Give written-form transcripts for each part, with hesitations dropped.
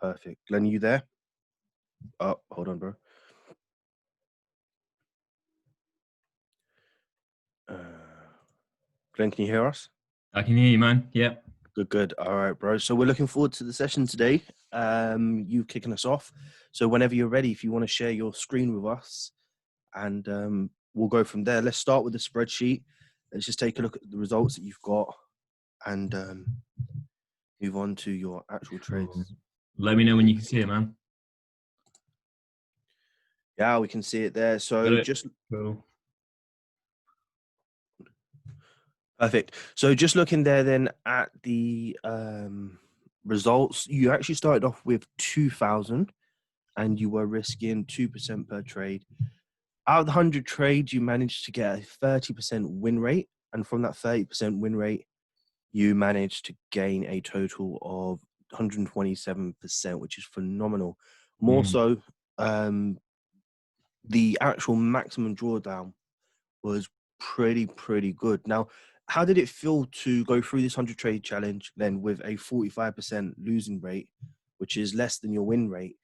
Perfect. Glenn, you there? Oh, hold on, bro. Uh, Glenn, can you hear us? I can hear you, man. Yep. Good, good. All right, bro. So we're looking forward to the session today. You kicking us off. So whenever you're ready, if you want to share your screen with us, and we'll go from there. Let's start with the spreadsheet. Let's just take a look at the results that you've got, and move on to your actual Cool. trades. Let me know when you can see it, man. Yeah, we can see it there. Got So it. just Cool. perfect. So just looking there then at the results, you actually started off with 2,000 and you were risking 2% per trade. Out of the 100 trades, you managed to get a 30% win rate. And from that 30% win rate, you managed to gain a total of 127%, which is phenomenal. More so, the actual maximum drawdown was pretty good. Now, how did it feel to go through this 100 trade challenge then with a 45% losing rate, which is less than your win rate,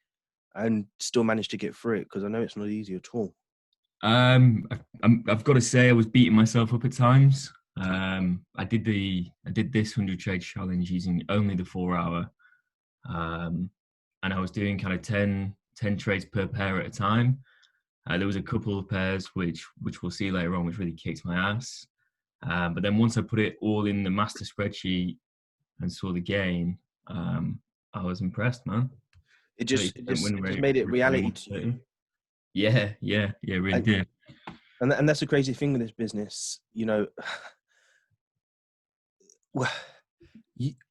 and still manage to get through it? Because I know it's not easy at all. I've got to say I was beating myself up at times. I did this 100 trade challenge using only the 4 hour, and I was doing kind of 10 trades per pair at a time. There was a couple of pairs which we'll see later on, which really kicked my ass. But then once I put it all in the master spreadsheet and saw the gain, I was impressed, man. It just it 30% just win it just rate made it return reality on to you. 30. Yeah, it really And did. and that's the crazy thing with this business, you know.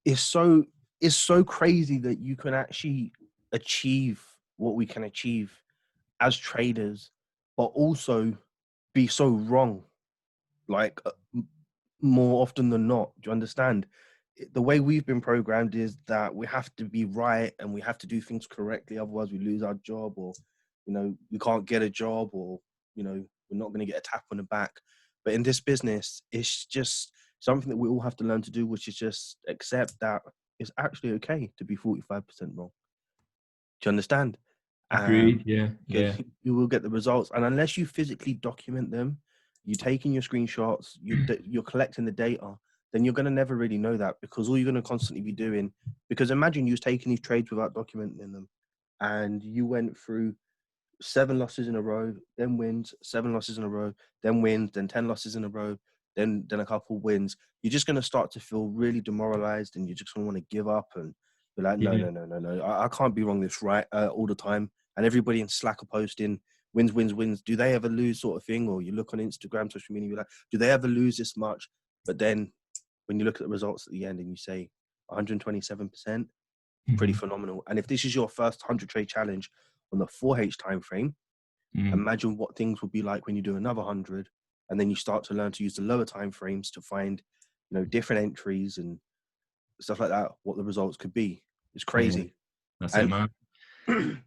It's so crazy that you can actually achieve what we can achieve as traders, but also be so wrong, like more often than not. Do you understand? The way we've been programmed is that we have to be right and we have to do things correctly, otherwise we lose our job, or we can't get a job, or we're not going to get a tap on the back. But in this business, it's just something that we all have to learn to do, which is just accept that it's actually okay to be 45% wrong. Do you understand? Agreed. Yeah, Good. yeah. You will get the results, and unless you physically document them, you're taking your screenshots, you're collecting the data, then you're going to never really know that, because all you're going to constantly be doing, because imagine you was taking these trades without documenting them, and you went through 7 losses in a row, then wins, 7 losses in a row, then wins, then 10 losses in a row, then a couple wins. You're just going to start to feel really demoralized, and you're just going to want to give up and be like, no, Yeah. no, no, no, no. I can't be wrong this right all the time. And everybody in Slack are posting wins, wins, wins. Do they ever lose, sort of thing? Or you look on Instagram, social media, you're like, do they ever lose this much? But then when you look at the results at the end and you say 127%, pretty Mhm. phenomenal. And if this is your first 100 trade challenge on the 4H time frame, Mm. imagine what things will be like when you do another 100, and then you start to learn to use the lower time frames to find different entries and stuff like that, what the results could be. It's Yeah, crazy. that's it, And man.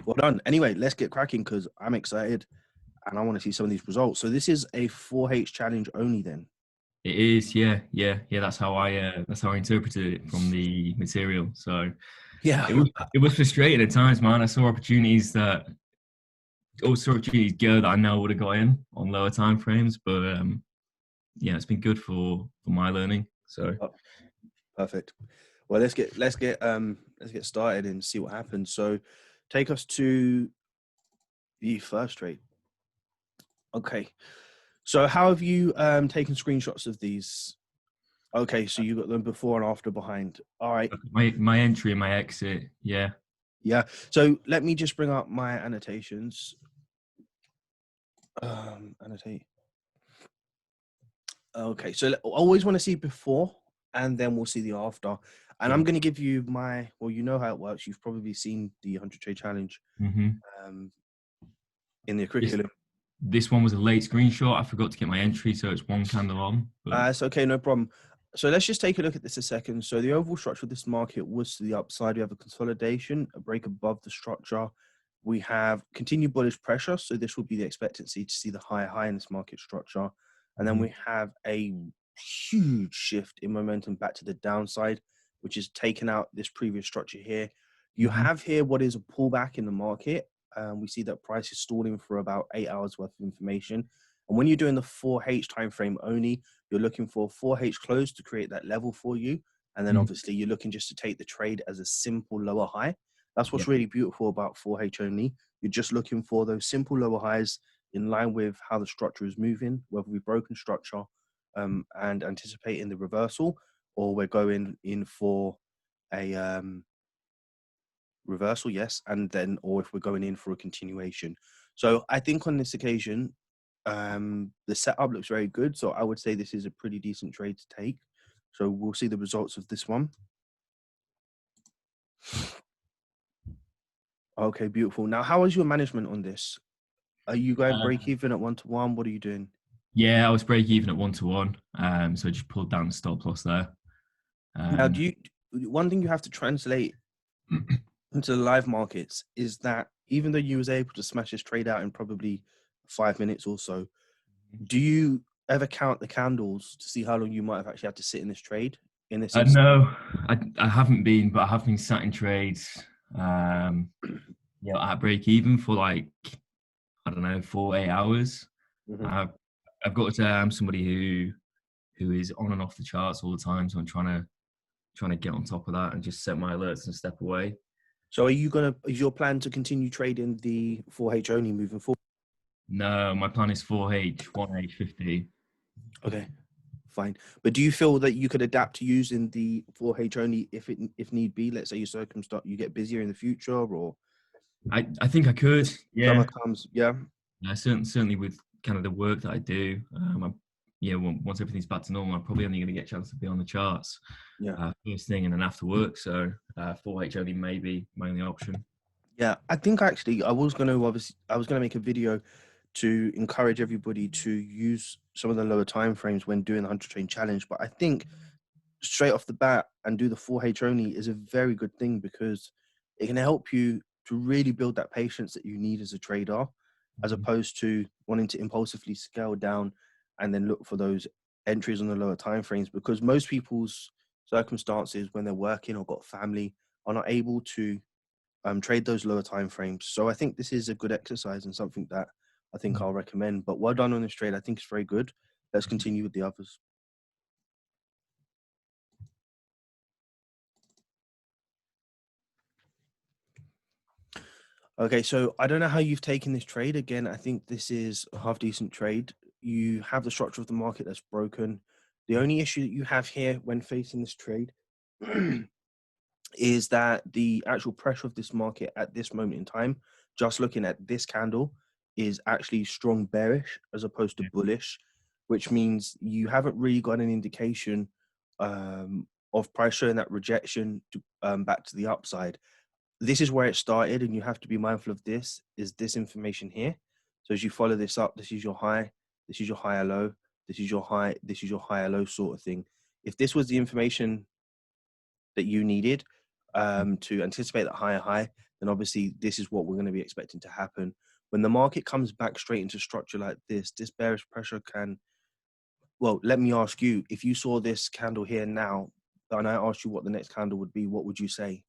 well done. Anyway, let's get cracking, because I'm excited and I want to see some of these results. So this is a 4H challenge only then. It is. Yeah. That's how I interpreted it from the material. So Yeah. it was frustrating at times, man. I saw opportunities go that I know would have got in on lower time frames, but yeah, it's been good for my learning. So Oh, perfect. Well, let's get started and see what happens. So take us to the first trade. Okay. So how have you taken screenshots of these? Okay, so you got them before and after behind. All right. my entry and my exit, yeah. Yeah. So let me just bring up my annotations. Annotate. Okay. So I always want to see before, and then we'll see the after. And I'm Cool. going to give you well, you know how it works. You've probably seen the 100 trade challenge hmm um, in the This curriculum. this one was a late screenshot. I forgot to get my entry, so it's one candle on. But It's okay, no problem. So let's just take a look at this a second. So the overall structure of this market was to the upside. We have a consolidation, a break above the structure. We have continued bullish pressure. So this will be the expectancy to see the higher high in this market structure. And then Mhm. we have a huge shift in momentum back to the downside, which is taken out this previous structure here. You Mhm. have here what is a pullback in the market. We see that price is stalling for about 8 hours worth of information. And when you're doing the 4H time frame only, you're looking for 4H close to create that level for you. And then Mhm. obviously you're looking just to take the trade as a simple lower high. That's Yeah. what's really beautiful about 4H only. You're just looking for those simple lower highs in line with how the structure is moving, whether we've broken structure and anticipating the reversal, or we're going in for a reversal, yes, and then or if we're going in for a continuation. So I think on this occasion, the setup looks very good. So I would say this is a pretty decent trade to take. So we'll see the results of this one. Okay, beautiful. Now, how is your management on this? Are you going break even at 1 to 1? What are you doing? Yeah, I was break even at 1 to 1. So I just pulled down the stop loss there. Now, Um, do you? One thing you have to translate into the live markets is that even though you was able to smash this trade out in probably 5 minutes or so, do you ever count the candles to see how long you might have actually had to sit in this trade in this instance? no, I haven't been, but I have been sat in trades, um, at break even for like, I don't know, 4 8 hours. Mhm. I've, I've got to say I'm somebody who is on and off the charts all the time, so I'm trying to get on top of that and just set my alerts and step away. So is your plan to continue trading the 4H only moving forward? No, my plan is 4H, 1H, 50. Okay, fine. But do you feel that you could adapt to using the 4H only if need be? Let's say you get busier in the future or I think I could, summer yeah. comes, yeah. Certainly with kind of the work that I do, once everything's back to normal, I'm probably only going to get a chance to be on the charts Yeah. first thing and then after work. So 4H only may be my only option. Yeah, I think actually I was gonna make a video to encourage everybody to use some of the lower time frames when doing the 100 train challenge. But I think straight off the bat and do the 4H only is a very good thing because it can help you to really build that patience that you need as a trader, as Mhm. opposed to wanting to impulsively scale down and then look for those entries on the lower time frames. Because most people's circumstances when they're working or got family are not able to trade those lower time frames. So I think this is a good exercise and something that I think I'll recommend. But well done on this trade. I think it's very good. Let's continue with the others. Okay, so I don't know how you've taken this trade. Again, I think this is a half decent trade. You have the structure of the market that's broken. The only issue that you have here when facing this trade is that the actual pressure of this market at this moment in time, just looking at this candle, is actually strong bearish as opposed to Yeah. bullish, which means you haven't really got an indication of price showing that rejection back to the upside. This is where it started, and you have to be mindful of this. Is this information here? So as you follow this up, this is your high, this is your higher low, this is your high, this is your higher low sort of thing. If this was the information that you needed to anticipate that higher high, then obviously this is what we're going to be expecting to happen. When the market comes back straight into structure like this bearish pressure can, well, let me ask you, if you saw this candle here now, and I asked you what the next candle would be, what would you say?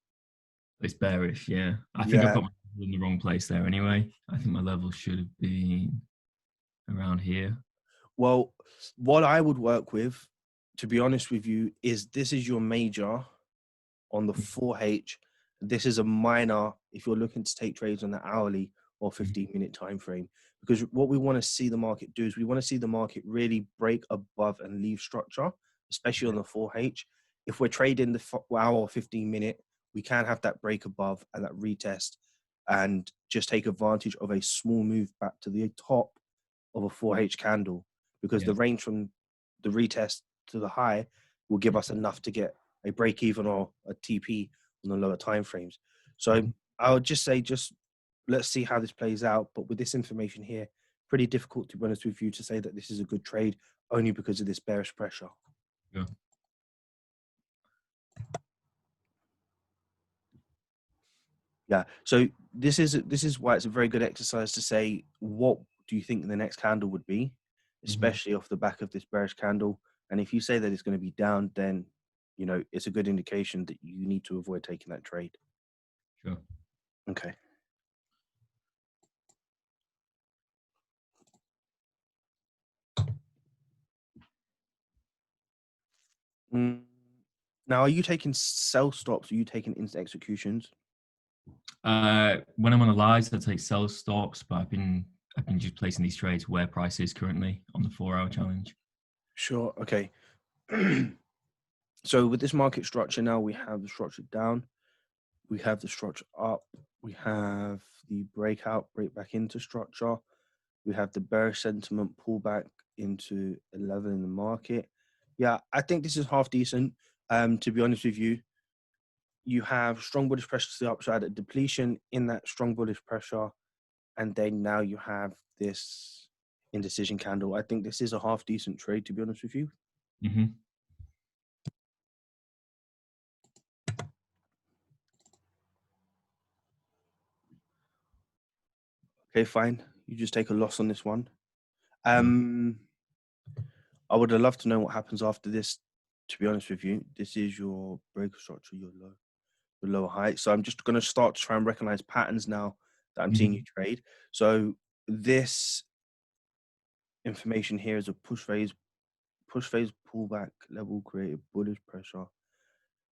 It's bearish, yeah. I think I've Yeah. got my level in the wrong place there anyway. I think my level should have been around here. Well, what I would work with, to be honest with you, is this is your major on the 4H. This is a minor if you're looking to take trades on the hourly or Mhm. 15-minute time frame. Because what we want to see the market do is we want to see the market really break above and leave structure, especially on the 4H. If we're trading the hour or 15-minute, we can have that break above and that retest and just take advantage of a small move back to the top of a 4H candle because Yeah. the range from the retest to the high will give us enough to get a break even or a TP on the lower time frames. So Mhm. I would just say, just let's see how this plays out. But with this information here, pretty difficult to be honest with you to say that this is a good trade only because of this bearish pressure. Yeah. Yeah. So this is why it's a very good exercise to say what do you think the next candle would be, Mhm. especially off the back of this bearish candle. And if you say that it's going to be down, then it's a good indication that you need to avoid taking that trade. Sure. Okay. Mm. Now, are you taking sell stops? Or are you taking instant executions? When I'm on the lives, I take sell stops, but I've been just placing these trades where price is currently on the 4-hour challenge. Sure. Okay. So with this market structure now, we have the structure down, we have the structure up, we have the breakout, break back into structure, we have the bearish sentiment pullback into a level in the market. Yeah, I think this is half decent. To be honest with you, you have strong bullish pressure to the upside at depletion in that strong bullish pressure, and then now you have this indecision candle. I think this is a half decent trade, to be honest with you. Mm-hmm. Okay, fine. You just take a loss on this one. Sure. I would have loved to know what happens after this. To be honest with you, this is your breaker structure, your lower height. So I'm just going to start to try and recognize patterns now that I'm seeing you Mm-hmm. trade. So this information here is a push phase pullback level created bullish pressure,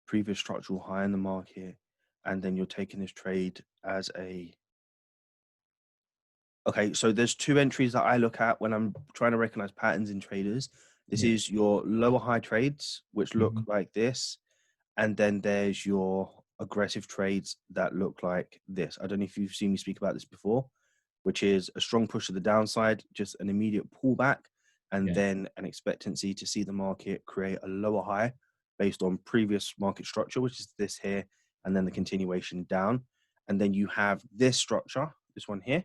previous structural high in the market, and then you're taking this trade as a. Okay, so there's two entries that I look at when I'm trying to recognize patterns in traders. This Yeah. is your lower high trades, which look Mm-hmm. like this, and then there's your aggressive trades that look like this. I don't know if you've seen me speak about this before, which is a strong push to the downside, just an immediate pullback, and Yeah. then an expectancy to see the market create a lower high based on previous market structure, which is this here, and then the continuation down. And then you have this structure, this one here,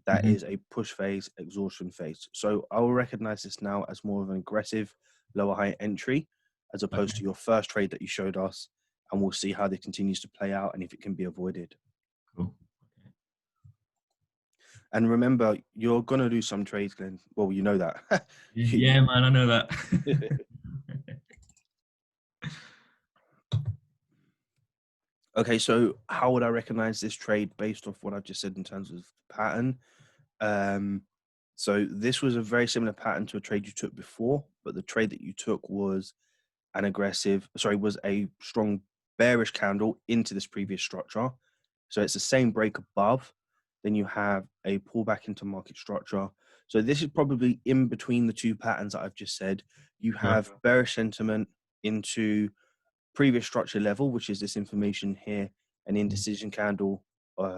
that Mm-hmm. is a push phase, exhaustion phase. So I will recognize this now as more of an aggressive lower high entry as opposed Okay. to your first trade that you showed us. And we'll see how this continues to play out and if it can be avoided. Cool. And remember, you're going to do some trades, Glenn. Well, you know that. Yeah, man, I know that. Okay, so how would I recognize this trade based off what I've just said in terms of pattern? Um, so this was a very similar pattern to a trade you took before, but the trade that you took was was a strong bearish candle into this previous structure. So it's the same break above. Then you have a pullback into market structure. So this is probably in between the two patterns that I've just said. You Sure. have bearish sentiment into previous structure level, which is this information here, an indecision candle,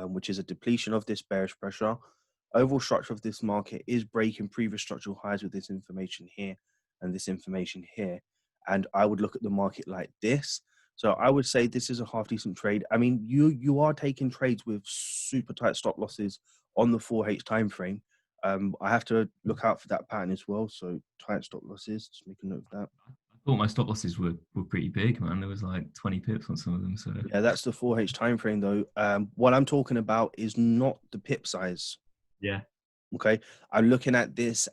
which is a depletion of this bearish pressure. Overall structure of this market is breaking previous structural highs with this information here and this information here. And I would look at the market like this. So I would say this is a half decent trade. I mean, you are taking trades with super tight stop losses on the 4H time frame. I have to look out for that pattern as well. So tight stop losses, just make a note of that. I thought my stop losses were pretty big, man. There was like 20 pips on some of them. So Yeah, that's the 4H time frame though. What I'm talking about is not the pip size. yeah. Okay. I'm looking at this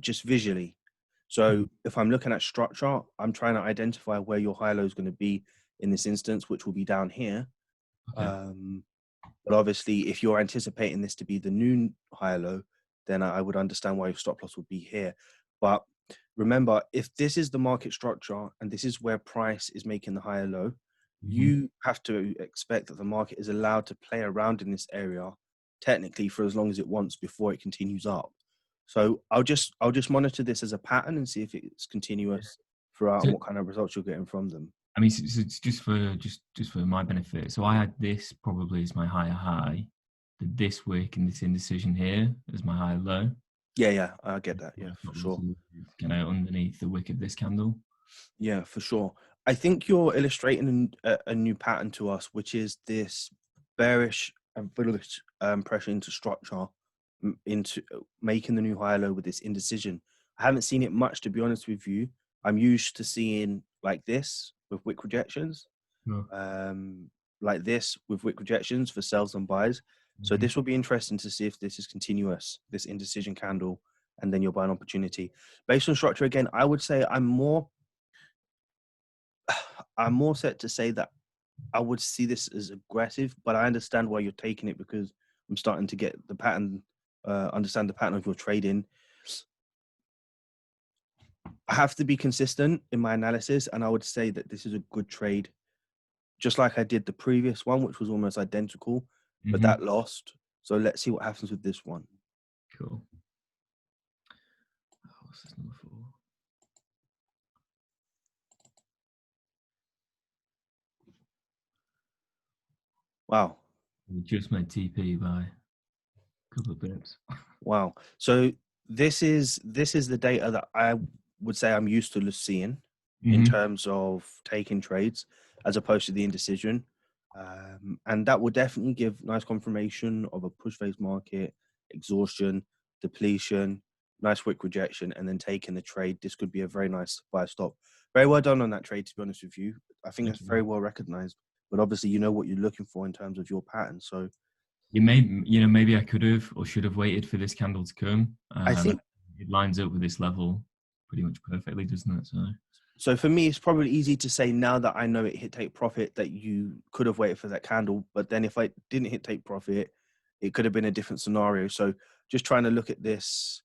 just visually. So Mhm. if I'm looking at structure, I'm trying to identify where your high low is going to be in this instance, which will be down here. Okay. Um, but obviously, if you're anticipating this to be the new high low, then I would understand why your stop loss would be here. But remember, if this is the market structure and this is where price is making the higher low, Mm-hmm. you have to expect that the market is allowed to play around in this area technically for as long as it wants before it continues up. So I'll just monitor this as a pattern and see if it's continuous throughout and So what kind of results you're getting from them. I mean, so it's just for my benefit. So I had this probably as my higher high, this wick and this indecision here as my high low. Yeah, yeah, I get that. My Yeah, for stop sure. losses get out underneath the wick of this candle. Yeah, for sure. I think you're illustrating a new pattern to us, which is this bearish and bullish pressure into structure, into making the new higher low with this indecision. I haven't seen it much, to be honest with you. I'm used to seeing like this with wick rejections, Sure. um, like this with wick rejections for sells and buys. So Mm-hmm. this will be interesting to see if this is continuous, this indecision candle, and then your buying opportunity. Based on structure, again, I would say I'm more set to say that I would see this as aggressive, but I understand why you're taking it because I'm starting to get the pattern, understand the pattern of your trading. I have to be consistent in my analysis, and I would say that this is a good trade, just like I did the previous one, which was almost identical, but Mm-hmm. that lost. So let's see what happens with this one. Cool. Oh, what's this number 4? Wow. We just made TP by a couple of bits. Wow. So this is the data that I would say I'm used to seeing in terms of taking trades as opposed to the indecision. And that will definitely give nice confirmation of a push phase market, exhaustion, depletion, nice wick rejection, and then taking the trade. This could be a very nice buy stop. Very well done on that trade, to be honest with you. I think Thank it's you. very well recognized. But obviously, you know what you're looking for in terms of your pattern. So Maybe I could have or should have waited for this candle to come. I think It lines up with this level pretty much perfectly, doesn't it? so. For me, it's probably easy to say now that I know it hit take profit that you could have waited for that candle. But then if I didn't hit take profit, it could have been a different scenario. So just trying to look at this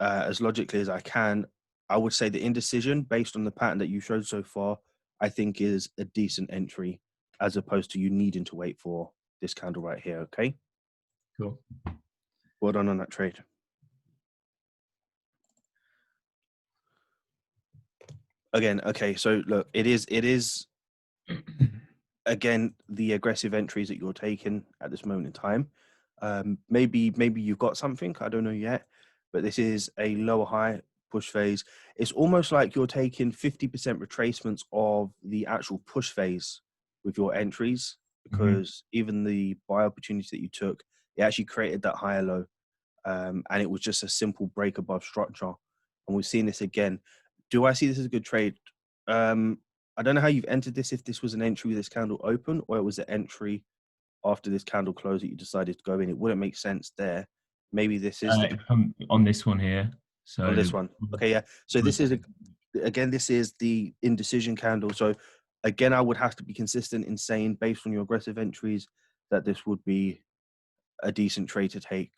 as logically as I can, I would say the indecision based on the pattern that you showed so far, I think is a decent entry as opposed to you needing to wait for this candle right here. Okay. cool. Well done on that trade. Again, okay, so look, it is again the aggressive entries that you're taking at this moment in time. Maybe you've got something, I don't know yet, but this is a lower high push phase. It's almost like you're taking 50% retracements of the actual push phase with your entries, because even the buy opportunity that you took, it actually created that higher low, and it was just a simple break above structure. And we've seen this again. Do I see this as a good trade? I don't know how you've entered this, if this was an entry with this candle open or it was an entry after this candle close that you decided to go in. It wouldn't make sense there. Maybe this is the On this one here. So on this one. Okay, yeah. So this is again, this is the indecision candle. So again, I would have to be consistent in saying, based on your aggressive entries, that this would be a decent trade to take.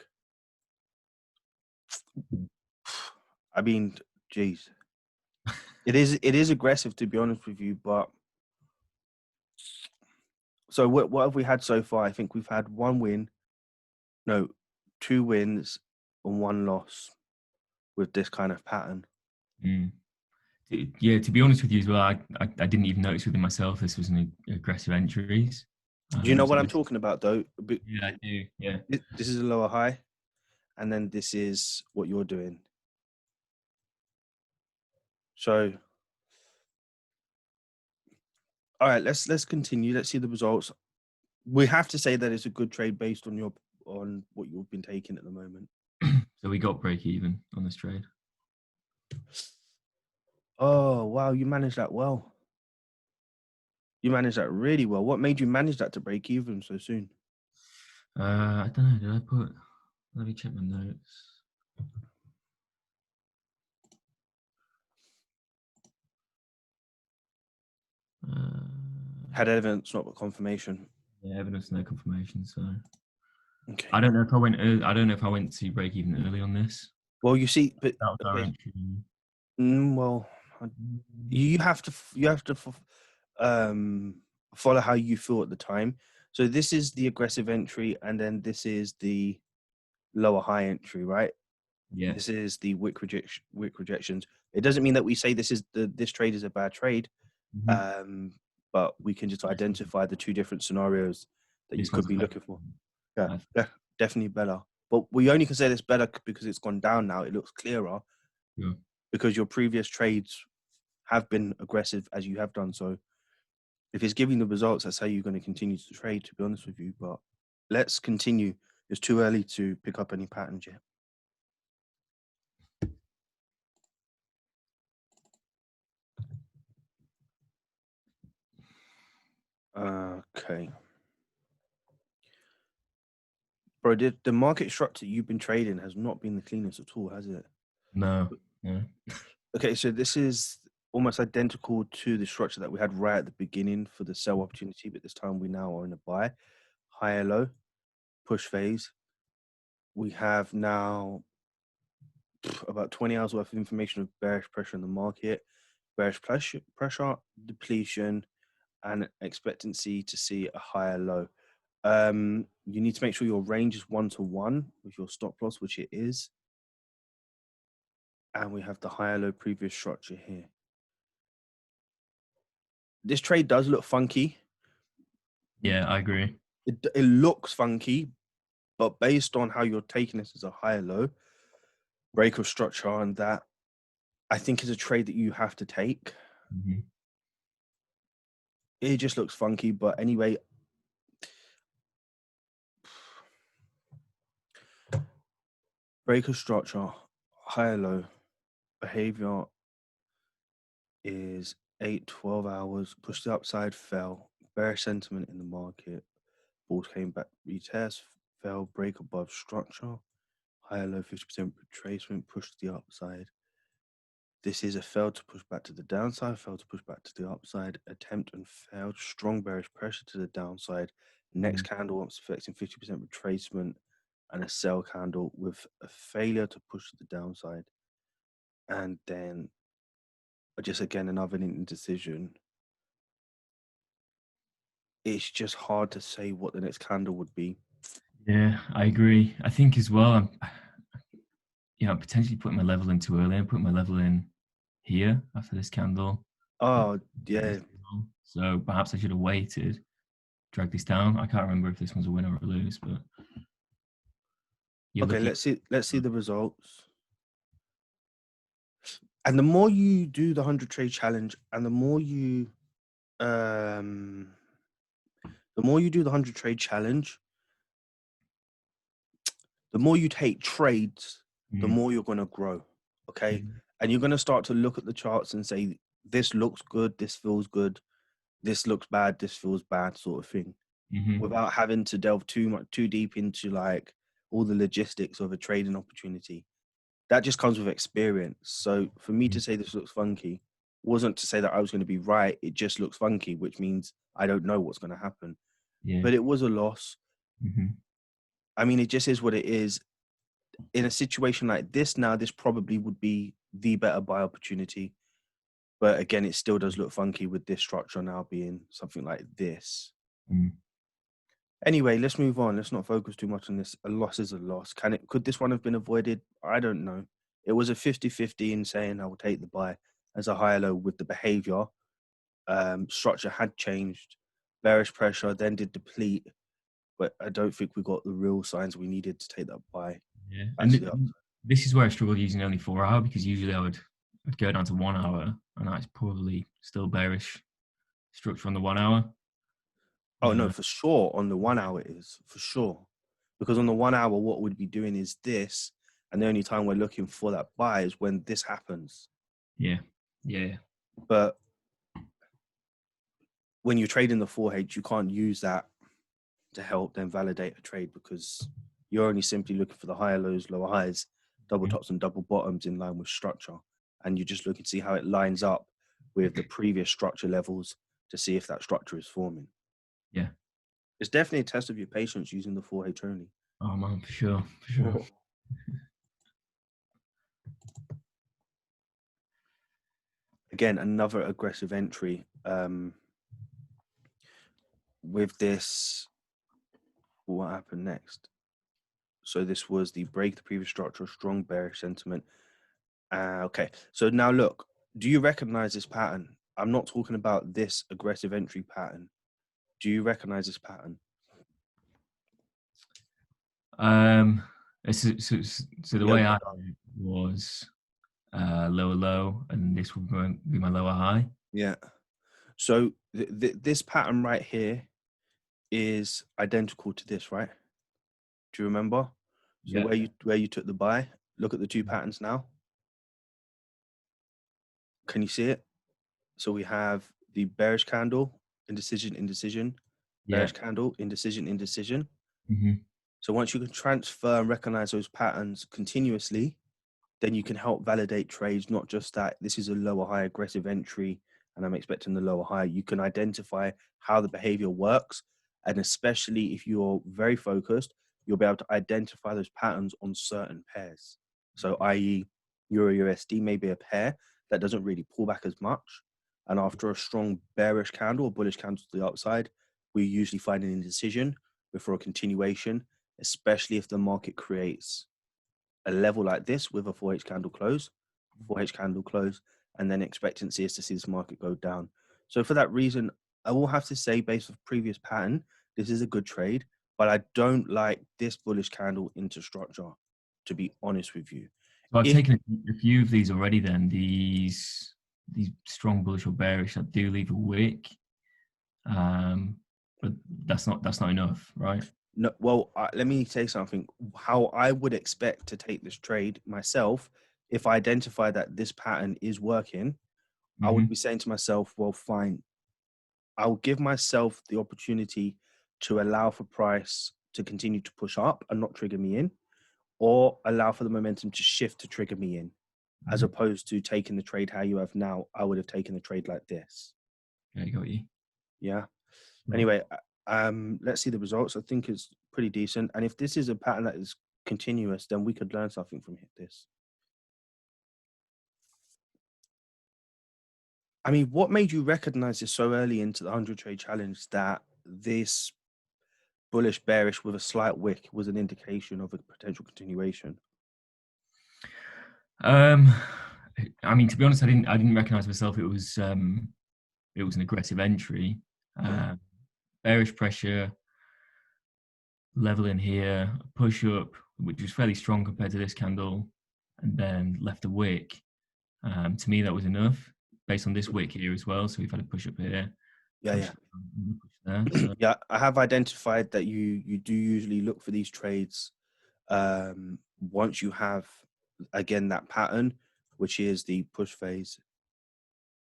I mean, geez, it is aggressive, to be honest with you, but so what have we had so far? I think we've had one win, no, 2 wins and 1 loss with this kind of pattern. Yeah, to be honest with you as well, I didn't even notice within myself this was an aggressive entries. Do you know what I'm talking about, though? Yeah, I do. Yeah. This is a lower high, and then this is what you're doing. So, all right, let's continue. Let's see the results. We have to say that it's a good trade based on what you've been taking at the moment. So we got break even on this trade. Oh, wow, you managed that well. You managed that really well. What made you manage that to break even so soon? I don't know. Did I put? Let me check my notes. Had evidence, not confirmation. Yeah, evidence, no confirmation. So Okay. I don't know if I went. I don't know if I went to break even early on this. Well, you see, but That was our okay. entry. Well, you have to follow how you feel at the time. So this is the aggressive entry, and then this is the lower high entry, right? Yeah. This is the wick rejections. It doesn't mean that we say this trade is a bad trade, but we can just identify the 2 different scenarios that you could be looking for. Yeah, definitely better. But we only can say this better because it's gone down now. It looks clearer. Yeah. Because your previous trades have been aggressive as you have done. So if it's giving the results, that's how you're going to continue to trade, to be honest with you. But let's continue. It's too early to pick up any patterns yet. Okay. Bro, the market structure you've been trading has not been the cleanest at all, has it? No. No. Okay, so this is almost identical to the structure that we had right at the beginning for the sell opportunity, but this time we now are in a buy. Higher low, push phase. We have now about 20 hours worth of information of bearish pressure in the market, bearish pressure, depletion, and expectancy to see a higher low. You need to make sure your range is 1-to-1 with your stop loss, which it is. And we have the higher low previous structure here. This trade does look funky. Yeah, I agree. It looks funky, but based on how you're taking this as a higher low, break of structure and that, I think is a trade that you have to take. Mm-hmm. It just looks funky, but anyway. Break of structure, higher low, behavior is 8-12 hours, pushed the upside, fell, bearish sentiment in the market, bulls came back, retest, fell, break above structure, higher low 50% retracement, pushed the upside. This is a failed to push back to the downside, failed to push back to the upside, attempt and failed, strong bearish pressure to the downside. Next candle once affecting 50% retracement and a sell candle with a failure to push to the downside. And then just again another indecision. It's just hard to say what the next candle would be. Yeah, I agree. I think as well, I'm potentially putting my level in too early. I'm putting my level in here after this candle. Oh, yeah. So perhaps I should have waited, drag this down. I can't remember if this one's a win or a lose, but Okay, let's see the results. And the more you do the 100 trade challenge, and the more you do the 100 trade challenge, the more you take trades, the more you're going to grow. Okay. And you're going to start to look at the charts and say, this looks good, this feels good, this looks bad, this feels bad, sort of thing, without having to delve too deep into like all the logistics of a trading opportunity. That just comes with experience. So for me to say this looks funky wasn't to say that I was going to be right. It just looks funky, which means I don't know what's going to happen. Yeah. But it was a loss. Mm-hmm. I mean, it just is what it is. In a situation like this now, this probably would be the better buy opportunity. But again, it still does look funky with this structure now being something like this. Anyway, let's move on. Let's not focus too much on this. A loss is a loss. Could this one have been avoided? I don't know. It was a 50-50 in saying I will take the buy as a higher low with the behavior. Structure had changed. Bearish pressure then did deplete. But I don't think we got the real signs we needed to take that buy. Yeah. And this is where I struggled using only 4 hour, because usually I'd go down to 1 hour, and that's probably still bearish structure on the 1 hour. Oh, no, for sure. On the 1 hour it is, for sure. Because on the 1 hour, what we'd be doing is this. And the only time we're looking for that buy is when this happens. Yeah. Yeah. But when you're trading the 4H, you can't use that to help then validate a trade, because you're only simply looking for the higher lows, lower highs, double tops and double bottoms in line with structure. And you're just looking to see how it lines up with the previous structure levels to see if that structure is forming. Yeah. It's definitely a test of your patience using the 4H only. Oh, man, for sure. For sure. Again, another aggressive entry. With this, what happened next? So this was the break the previous structure, strong bearish sentiment. Okay, so now look, do you recognize this pattern? I'm not talking about this aggressive entry pattern. Do you recognize this pattern? So the way I was lower low, and this would be my lower high. Yeah. So this pattern right here is identical to this, right? Do you remember? So where you took the buy, look at the two patterns now. Can you see it? So we have the bearish candle, indecision, indecision, bearish candle, indecision, indecision. So once you can transfer and recognize those patterns continuously, then you can help validate trades, not just that this is a lower high aggressive entry and I'm expecting the lower high. You can identify how the behavior works. And especially if you're very focused, you'll be able to identify those patterns on certain pairs. So, i.e., Euro USD may be a pair that doesn't really pull back as much. And after a strong bearish candle or bullish candle to the upside, we usually find an indecision before a continuation, especially if the market creates a level like this with a 4H candle close, and then expectancy is to see this market go down. So for that reason, I will have to say, based on previous pattern, this is a good trade, but I don't like this bullish candle into structure, to be honest with you. So I've If taken a few of these already. Then these strong bullish or bearish that do leave a wick, but that's not enough, right? no, well, let me say something. How I would expect to take this trade myself, if I identify that this pattern is working, I would be saying to myself, well, fine, I'll give myself the opportunity to allow for price to continue to push up and not trigger me in, or allow for the momentum to shift to trigger me in, as opposed to taking the trade how you have now. I would have taken the trade like this. I got you. Yeah. Yeah. Anyway, let's see the results. I think it's pretty decent. And if this is a pattern that is continuous, then we could learn something from this. I mean, what made you recognize this so early into the 100 trade challenge that this bullish bearish with a slight wick was an indication of a potential continuation? I mean, to be honest, I didn't recognize myself. It was an aggressive entry, bearish pressure, level in here, push up, which was fairly strong compared to this candle, and then left a wick. To me, that was enough based on this wick here as well. So we've had a push up here. Yeah. Push there, so. Yeah, I have identified that you do usually look for these trades once you have, again, that pattern, which is the push phase,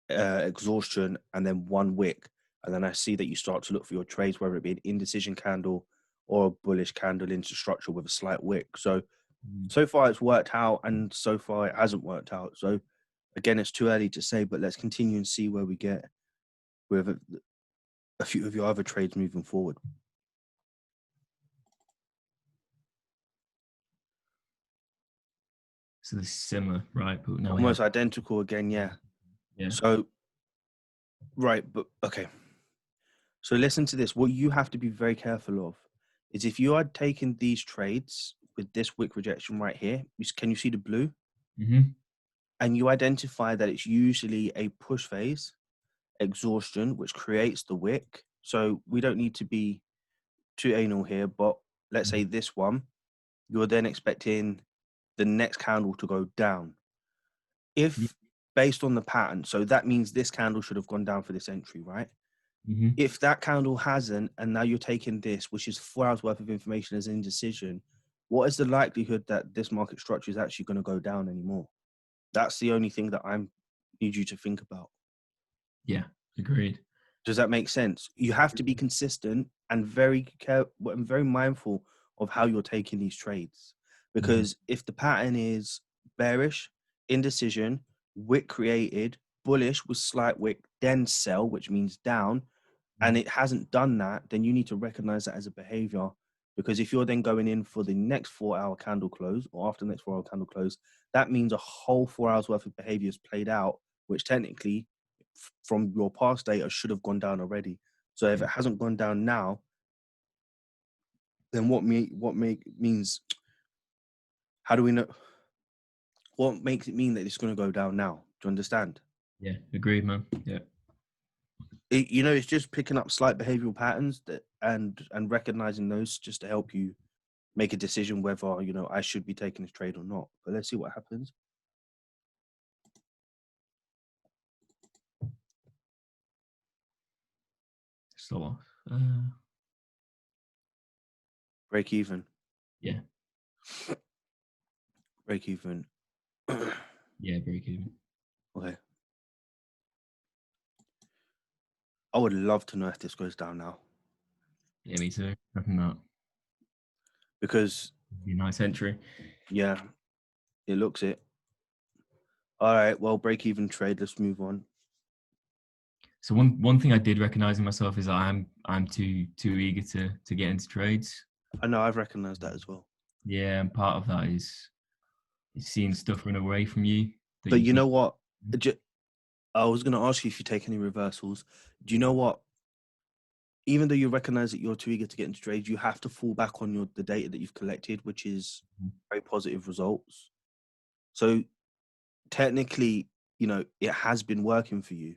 exhaustion, and then one wick. And then I see that you start to look for your trades, whether it be an indecision candle or a bullish candle into structure with a slight wick. So far it's worked out, and so far it hasn't worked out. So again, it's too early to say, but let's continue and see where we get with a few of your other trades moving forward. So this is similar, right? But now Almost identical again, yeah. So, right, but okay. So listen to this. What you have to be very careful of is if you are taking these trades with this wick rejection right here, can you see the blue? And you identify that it's usually a push phase, exhaustion, which creates the wick. So we don't need to be too anal here, but let's say this one, you're then expecting the next candle to go down. If based on the pattern, so that means this candle should have gone down for this entry, right? If that candle hasn't, and now you're taking this, which is 4 hours worth of information as an indecision, what is the likelihood that this market structure is actually going to go down anymore? That's the only thing that I need you to think about. Yeah, agreed. Does that make sense? You have to be consistent and very mindful of how you're taking these trades. Because if the pattern is bearish, indecision, wick created, bullish with slight wick, then sell, which means down, and it hasn't done that, then you need to recognize that as a behavior. Because if you're then going in for the next 4 hour candle close or after the next 4 hour candle close, that means a whole 4 hours worth of behavior is played out, which technically from your past data should have gone down already. So if it hasn't gone down now, then what means, how do we know? What makes it mean that it's going to go down now? Do you understand? Yeah, agreed, man. Yeah. It's just picking up slight behavioral patterns and recognizing those just to help you make a decision whether, I should be taking this trade or not. But let's see what happens. So, break even. Yeah. Break even. Yeah, break even. Okay. I would love to know if this goes down now. Yeah, me too. Nothing that. Because Be a nice entry. yeah, it looks it. All right. Well, break even trade. Let's move on. So one thing I did recognize in myself is that I'm too eager to get into trades. I know I've recognized that as well. Yeah, and part of that is seeing stuff run away from you that But you you think. know what? I was going to ask you if you take any reversals. Do you know what? Even though you recognize that you're too eager to get into trades, you have to fall back on the data that you've collected, which is very positive results. So technically, it has been working for you.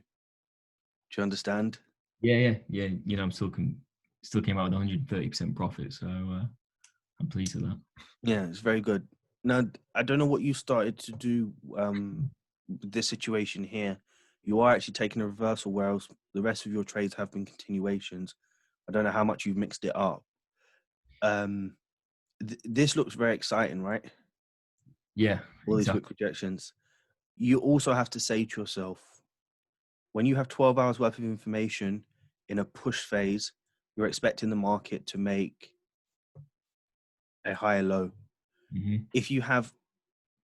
Do you understand? Yeah. You know, still came out with 130% profit, so I'm pleased with that. Yeah, it's very good. Now, I don't know what you started to do with this situation here. You are actually taking a reversal, whereas the rest of your trades have been continuations. I don't know how much you've mixed it up. Um, this looks very exciting, right? Yeah, All these exactly. wick projections. You also have to say to yourself, when you have 12 hours worth of information in a push phase, you're expecting the market to make a higher low. Hmm. If you have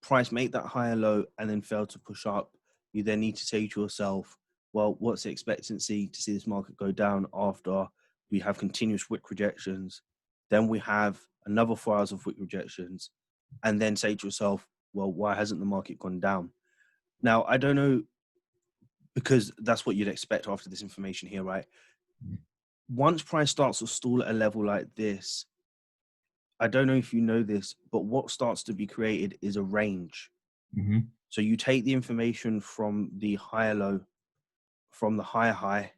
price make that higher low and then fail to push up, you then need to say to yourself, well, what's the expectancy to see this market go down after we have continuous wick rejections? Then we have another 4 hours of wick rejections, and then say to yourself, well, why hasn't the market gone down? Now, I don't know, because that's what you'd expect after this information here, right? Once price starts to stall at a level like this, I don't know if you know this, but what starts to be created is a range. Hmm. So you take the information from the higher low, from the higher high,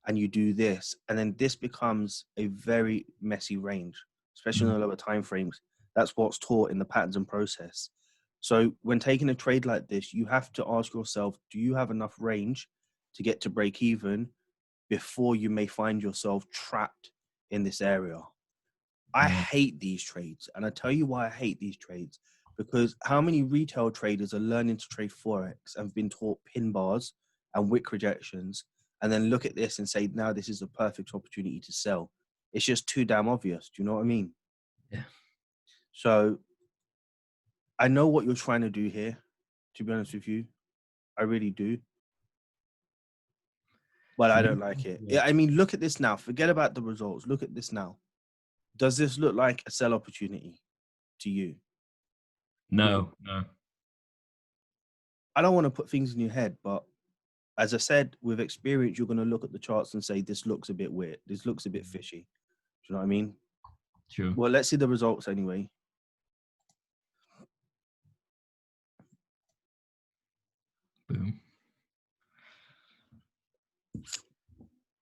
and you do this, and then this becomes a very messy range, especially in the lower time frames. That's what's taught in the patterns and process. So when taking a trade like this, you have to ask yourself, do you have enough range to get to break even before you may find yourself trapped in this area? I Yeah. hate these trades. And I tell you why I hate these trades. Because how many retail traders are learning to trade Forex and have been taught pin bars and wick rejections, and then look at this and say, now this is a perfect opportunity to sell? It's just too damn obvious. Do you know what I mean? Yeah. So I know what you're trying to do here, to be honest with you. I really do. But For I me, don't like it. yeah. I mean, look at this now. Forget about the results. Look at this now. Does this look like a sell opportunity to you? No. I don't want to put things in your head, but as I said, with experience, you're going to look at the charts and say, this looks a bit weird. This looks a bit fishy. Do you know what I mean? Sure. Well, let's see the results anyway. Boom.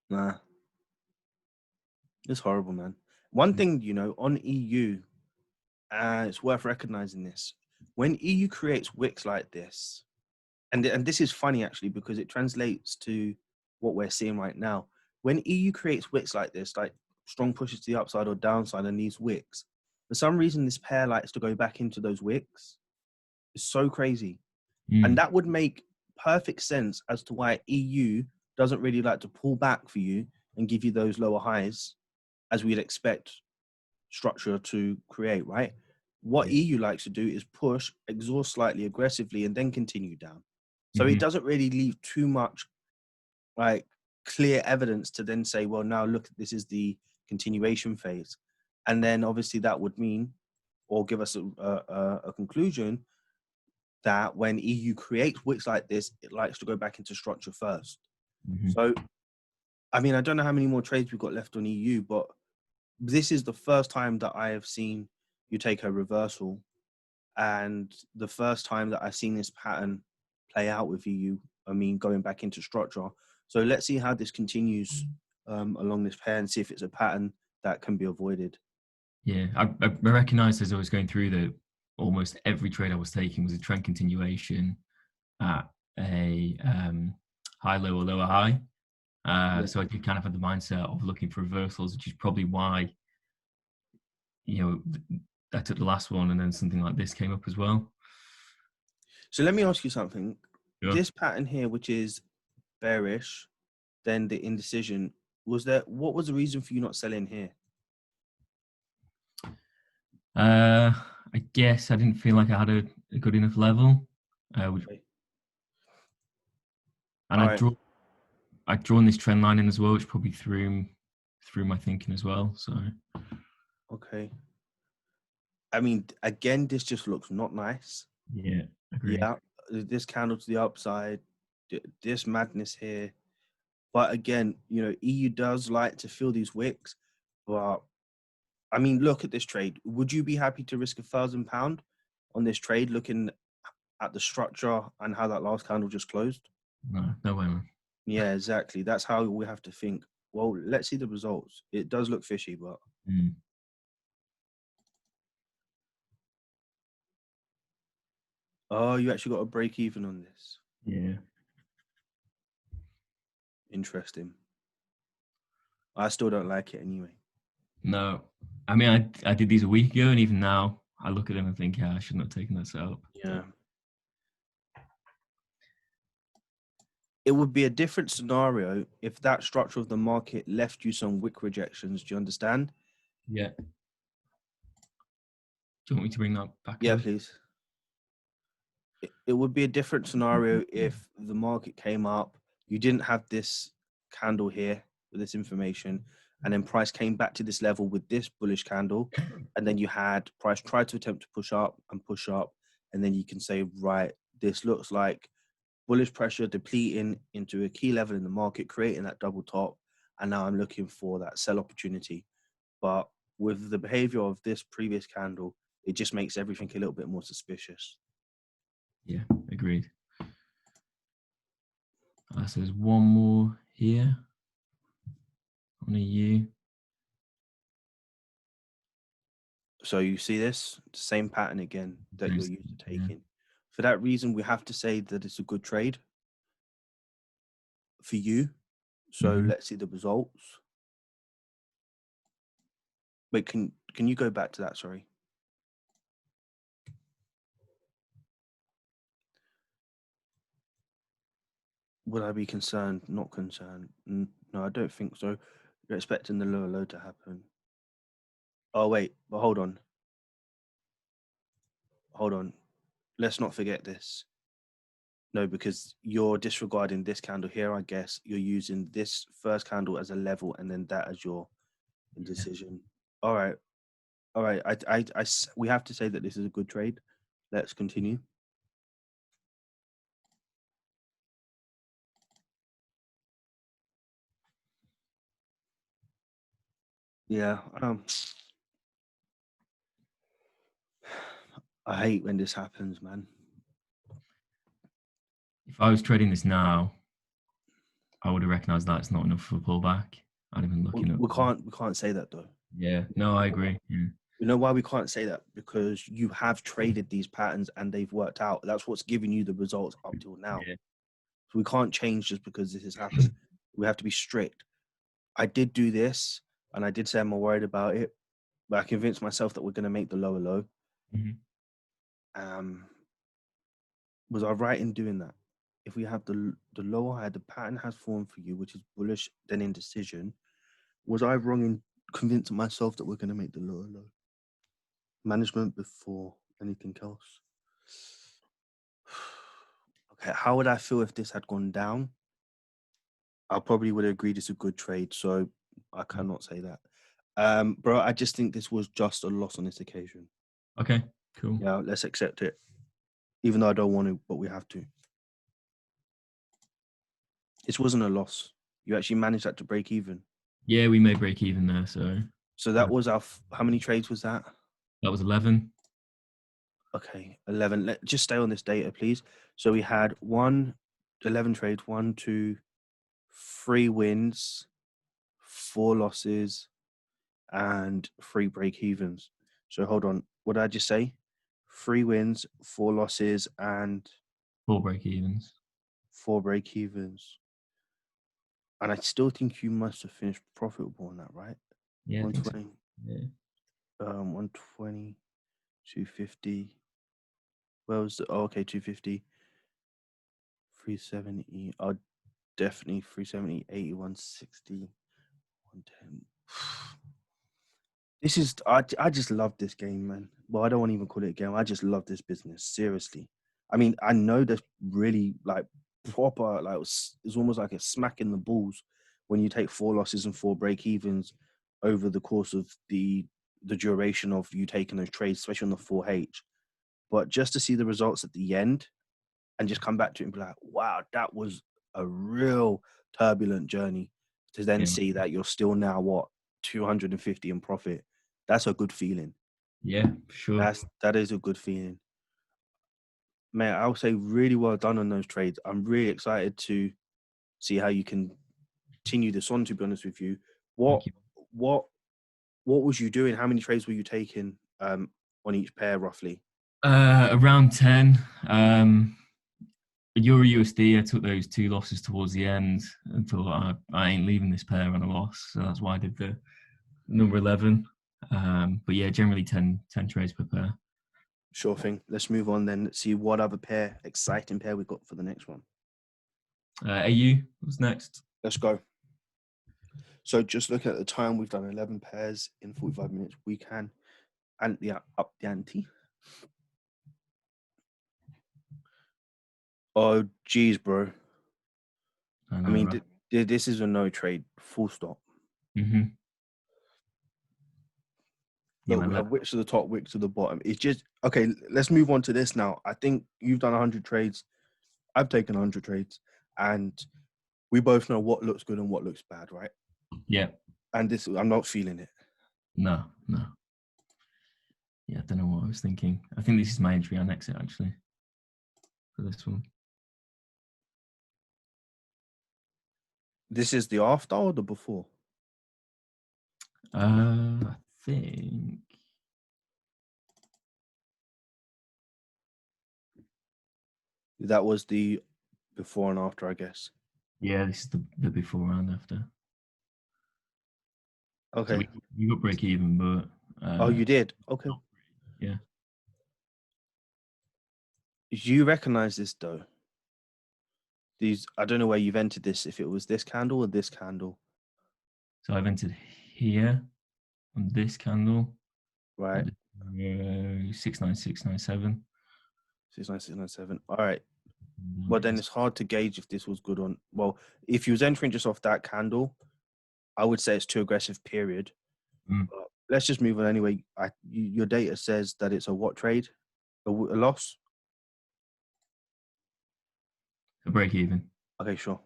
Nah, it's horrible, man. One Mm. thing, on EU, it's worth recognizing this. When EU creates wicks like this, and this is funny actually, because it translates to what we're seeing right now. When EU creates wicks like this, like strong pushes to the upside or downside and these wicks, for some reason, this pair likes to go back into those wicks. It's so crazy. And Mm. that would make perfect sense as to why EU doesn't really like to pull back for you and give you those lower highs as we'd expect structure to create, right? What Yeah. EU likes to do is push, exhaust slightly aggressively, and then continue down. So it Hmm. doesn't really leave too much like clear evidence to then say, well, now look, this is the continuation phase. And then obviously that would mean, or give us a conclusion, that when EU creates wicks like this, it likes to go back into structure first. Hmm. So, I mean, I don't know how many more trades we've got left on EU, but this is the first time that I have seen you take a reversal, and the first time that I've seen this pattern play out with EU. I mean, going back into structure. So let's see how this continues along this pair and see if it's a pattern that can be avoided. Yeah. I recognized as I was going through that almost every trade I was taking was a trend continuation at a high low or lower high. Yeah. So I did kind of have the mindset of looking for reversals, which is probably why, you know, I took the last one and then something like this came up as well. So let me ask you something. Yeah. This pattern here, which is bearish, then the indecision, what was the reason for you not selling here? I guess I didn't feel like I had a good enough level, which Okay. And All right. I'd drawn this trend line in as well, which probably threw my thinking as well. So Okay. I mean, again, this just looks not nice. yeah, agreed. Yeah, this candle to the upside, this madness here. But again, EU does like to fill these wicks. But I mean, look at this trade. Would you be happy to risk £1,000 on this trade, looking at the structure and how that last candle just closed? No, no way, man. Yeah, exactly. That's how we have to think. Well, let's see the results. It does look fishy, but Mm. oh, you actually got a break even on this. Yeah. Interesting. I still don't like it anyway. No, I mean, I did these a week ago, and even now, I look at them and think, yeah, I shouldn't have taken that setup. Yeah. It would be a different scenario if that structure of the market left you some wick rejections. Do you understand? Yeah. Do you want me to bring that back Yeah, up? please. It would be a different scenario if the market came up, you didn't have this candle here with this information, and then price came back to this level with this bullish candle, and then you had price try to attempt to push up, and then you can say, right, this looks like bullish pressure depleting into a key level in the market, creating that double top, and now I'm looking for that sell opportunity. But with the behavior of this previous candle, it just makes everything a little bit more suspicious. Yeah, agreed. So there's one more here on a U. So you see this same pattern again that you're used to Yeah. taking. For that reason, we have to say that it's a good trade for you. So Mhm. let's see the results. Wait, can you go back to that? Sorry. Would I be concerned? Not concerned. No, I don't think so. You're expecting the lower low to happen. Oh wait, but hold on. Hold on. Let's not forget this. No, because you're disregarding this candle here, I guess. You're using this first candle as a level and then that as your indecision. All right. All right. We have to say that this is a good trade. Let's continue. Yeah. I hate when this happens, man. If I was trading this now, I would have recognized that it's not enough for a pullback. I'd have been looking at. We can't say that though. Yeah, no, I agree. Yeah. You know why we can't say that? Because you have traded these patterns and they've worked out. That's what's giving you the results up till now. Yeah. So we can't change just because this has happened. We have to be strict. I did do this and I did say I'm more worried about it, but I convinced myself that we're going to make the lower low. Mhm. Was I right in doing that? If we have the lower high, the pattern has formed for you, which is bullish, then indecision. Was I wrong in convincing myself that we're going to make the lower low? Management before anything else. Okay, how would I feel if this had gone down? I probably would have agreed it's a good trade, so I cannot say that. Bro, I just think this was just a loss on this occasion. Okay, cool. Yeah, let's accept it. Even though I don't want to, but we have to. This wasn't a loss. You actually managed that to break even. Yeah, we may break even there. So that was our. How many trades was that? That was 11. Okay, 11. Just stay on this data, please. So we had 11 trades, 1, 2, 3 wins, 4 losses, and 3 break evens. So hold on. What did I just say? 3 wins, 4 losses, and 4 break evens. 4 break evens. And I still think you must have finished profitable on that, right? Yeah, 120. Yeah. 120, 250. Where was the? Oh, okay, 250. 370. Oh, definitely 370, 80, 160, 110. This is I just love this game, man. Well, I don't want to even call it a game. I just love this business. Seriously. I mean, I know there's really like proper, like it's almost like a smack in the balls when you take 4 losses and 4 break evens over the course of the duration of you taking those trades, especially on the 4H. But just to see the results at the end and just come back to it and be like, wow, that was a real turbulent journey. To then Yeah. see that you're still now what 250 in profit, that's a good feeling. Yeah, for sure. That is a good feeling. Man, I'll say really well done on those trades. I'm really excited to see how you can continue this on, to be honest with you. Thank you. What was you doing? How many trades were you taking on each pair roughly? Around 10. Euro USD, I took those 2 losses towards the end and thought I ain't leaving this pair on a loss. So that's why I did the number 11. But yeah, generally 10 trades per pair. Sure thing. Let's move on then. Let's see what other exciting pair we got for the next one. AU, what's next? Let's go. So just looking at the time, we've done 11 pairs in 45 minutes. We can up the ante. Oh, geez, bro. I mean, Right? this is a no trade, full stop. Mm-hmm. Yeah, Look, we have wicks to the top, wicks to the bottom. It's just, okay, let's move on to this now. I think you've done 100 trades. I've taken 100 trades. And we both know what looks good and what looks bad, right? Yeah. And this, I'm not feeling it. No. Yeah, I don't know what I was thinking. I think this is my entry on exit, actually, for this one. This is the after or the before? I think. That was the before and after, I guess. Yeah, this is the before and after. Okay. So we got break even, but. Oh, you did? Okay. Yeah. You recognize this though? I don't know where you've entered this, if it was this candle or this candle. So I've entered here on this candle. Right. 69697. 69697. All right. Well, then it's hard to gauge if this was good on. Well, if you was entering just off that candle, I would say it's too aggressive, period. But let's just move on anyway. Your data says that it's a what trade? A loss? A break even. Okay, sure.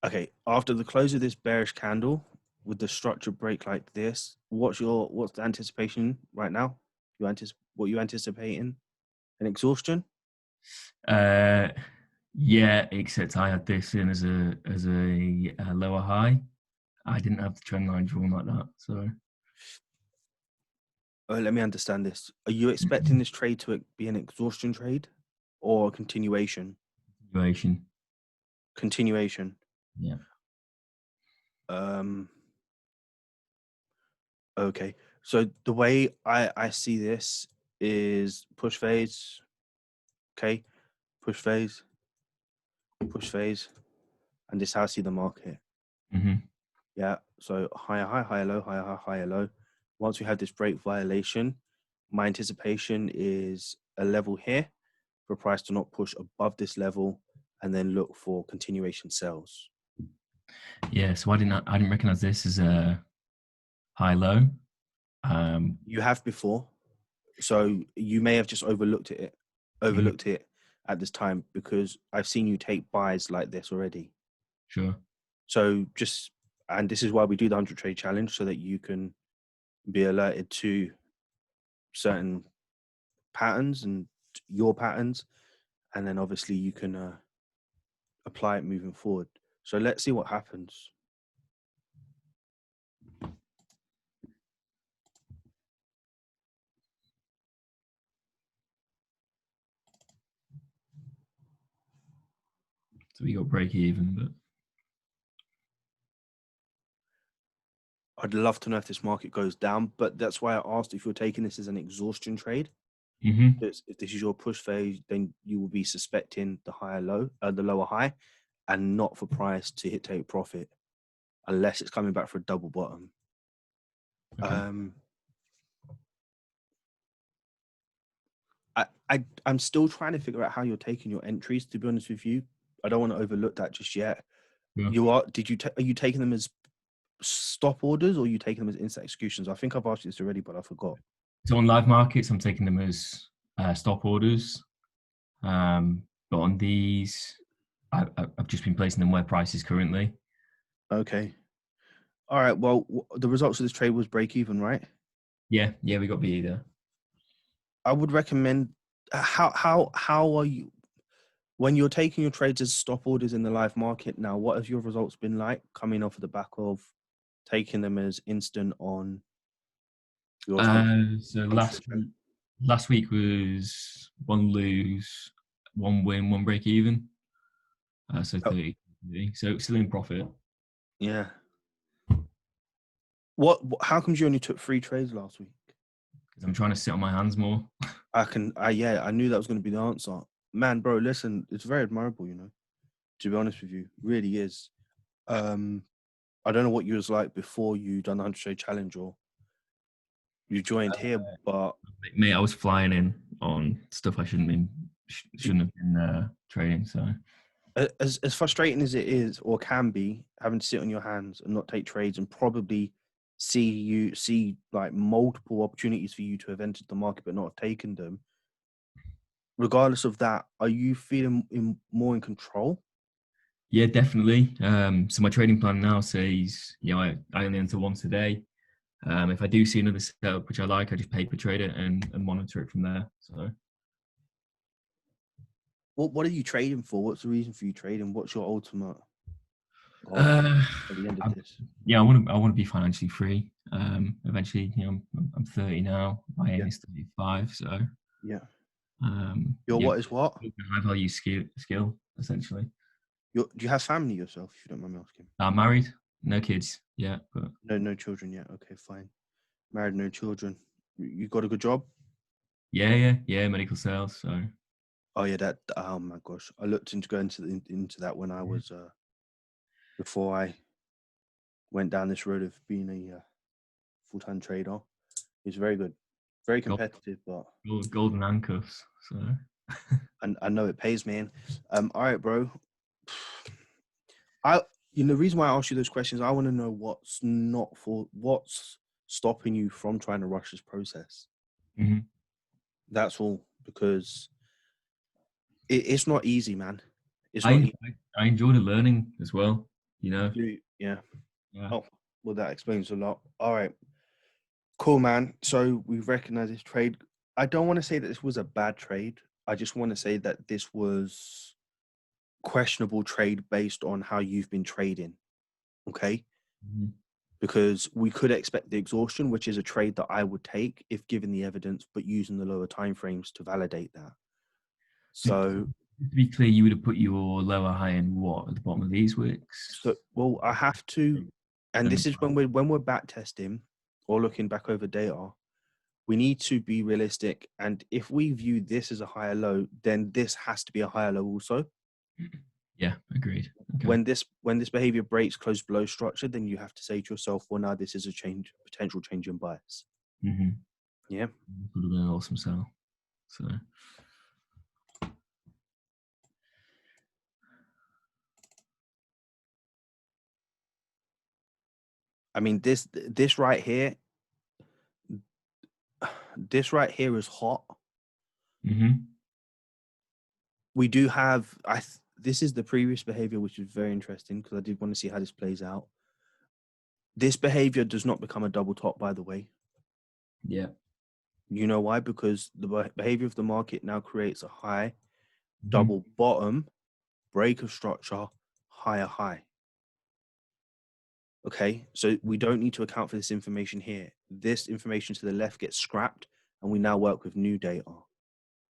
Okay, after the close of this bearish candle with the structure break like this, what's the anticipation right now? What you anticipating? An exhaustion? Yeah, except I had this in as a lower high. I didn't have the trend line drawn like that, so. Let me understand this. Are you expecting this trade to be an exhaustion trade or a continuation? Continuation. Yeah. Okay. So the way I see this is push phase. Okay. Push phase. And this is how I see the market. Mm-hmm. Yeah. So higher high, higher low, higher high, higher low. Once we have this break violation, my anticipation is a level here for price to not push above this level and then look for continuation sells. Yeah, so I didn't recognize this as a high low. You have before, so you may have just overlooked it at this time because I've seen you take buys like this already. Sure. So and this is why we do the 100 trade challenge, so that you can be alerted to certain patterns and your patterns, and then obviously you can apply it moving forward. So let's see what happens. So we got break even, but I'd love to know if this market goes down, but that's why I asked if you're taking this as an exhaustion trade. mm-hmm. If this is your push phase, then you will be suspecting the lower high, and not for price to hit take profit, unless it's coming back for a double bottom. Okay. I'm still trying to figure out how you're taking your entries. To be honest with you, I don't want to overlook that just yet. Yeah. Are you taking them as stop orders or are you taking them as instant executions? I think I've asked you this already, but I forgot. So on live markets, I'm taking them as stop orders. But on these, I've just been placing them where price is currently. Okay. All right. Well, the results of this trade was break even, right? Yeah, we got BE there. I would recommend. How are you when you're taking your trades as stop orders in the live market now? What have your results been like coming off of the back of taking them as instant on your So last week was 1 lose, 1 win, 1 break even. So 30. So still in profit. Yeah. How comes you only took 3 trades last week? Because I'm trying to sit on my hands more. I knew that was going to be the answer. Man, bro, listen, it's very admirable, to be honest with you. Really is. I don't know what you was like before you done the 100 trade challenge or you joined here, but Mate, I was flying in on stuff I shouldn't have been trading. So as frustrating as it is or can be having to sit on your hands and not take trades and probably see like multiple opportunities for you to have entered the market but not have taken them, regardless of that, are you feeling more in control? yeah, definitely. So my trading plan now says, I only enter once a day. If I do see another setup which I like, I just paper trade it and monitor it from there. So What are you trading for? What's the reason for you trading? What's your ultimate goal at the end of this? I want to be financially free. Eventually, I'm 30 now. My aim Yeah. is 35. So Yeah. yeah, What is what? high value skill essentially. Do you have family yourself, if you don't mind me asking? I'm married, no kids. Yeah, but No children yet. Okay, fine. Married, no children. You got a good job? yeah, medical sales. So Oh yeah, that. Oh my gosh, I looked into going into that when I was before I went down this road of being a full-time trader. It's very good, very competitive, but golden handcuffs. So I know it pays, man. All right, bro. The reason why I ask you those questions, I want to know what's stopping you from trying to rush this process. mm-hmm. That's all, because it's not easy, man. It's not easy. I enjoy the learning as well. Yeah. Yeah. Oh, well, that explains a lot. All right. Cool, man. So we recognize this trade. I don't want to say that this was a bad trade. I just want to say that this was questionable trade based on how you've been trading. Okay. Mm-hmm. Because we could expect the exhaustion, which is a trade that I would take if given the evidence, but using the lower timeframes to validate that. So, to be clear, you would have put your lower high end what at the bottom of these wicks? well, I have to, and this is when we're back testing or looking back over data, we need to be realistic. And if we view this as a higher low, then this has to be a higher low also. Yeah, agreed. Okay. When this behavior breaks close below structure, then you have to say to yourself, well, now this is a potential change in bias. Mm-hmm. Yeah. Would have been an awesome sell. So I mean, this right here, is hot. mm-hmm. We do have, this is the previous behavior, which is very interesting because I did want to see how this plays out. This behavior does not become a double top, by the way. Yeah. You know why? Because the behavior of the market now creates a high, Mm-hmm. double bottom, break of structure, higher high. Okay, so we don't need to account for this information here. This information to the left gets scrapped, and we now work with new data.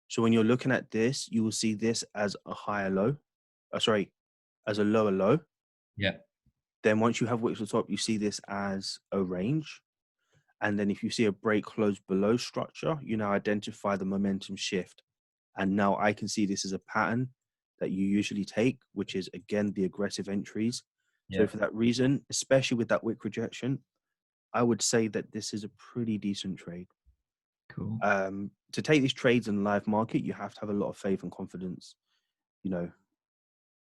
So when you're looking at this, you will see this as a higher low. As a lower low. Yeah. Then once you have wicks at the top, you see this as a range. And then if you see a break close below structure, you now identify the momentum shift. And now I can see this as a pattern that you usually take, which is, again, the aggressive entries. Yeah. So for that reason, especially with that wick rejection, I would say that this is a pretty decent trade. Cool. To take these trades in the live market, you have to have a lot of faith and confidence, you know,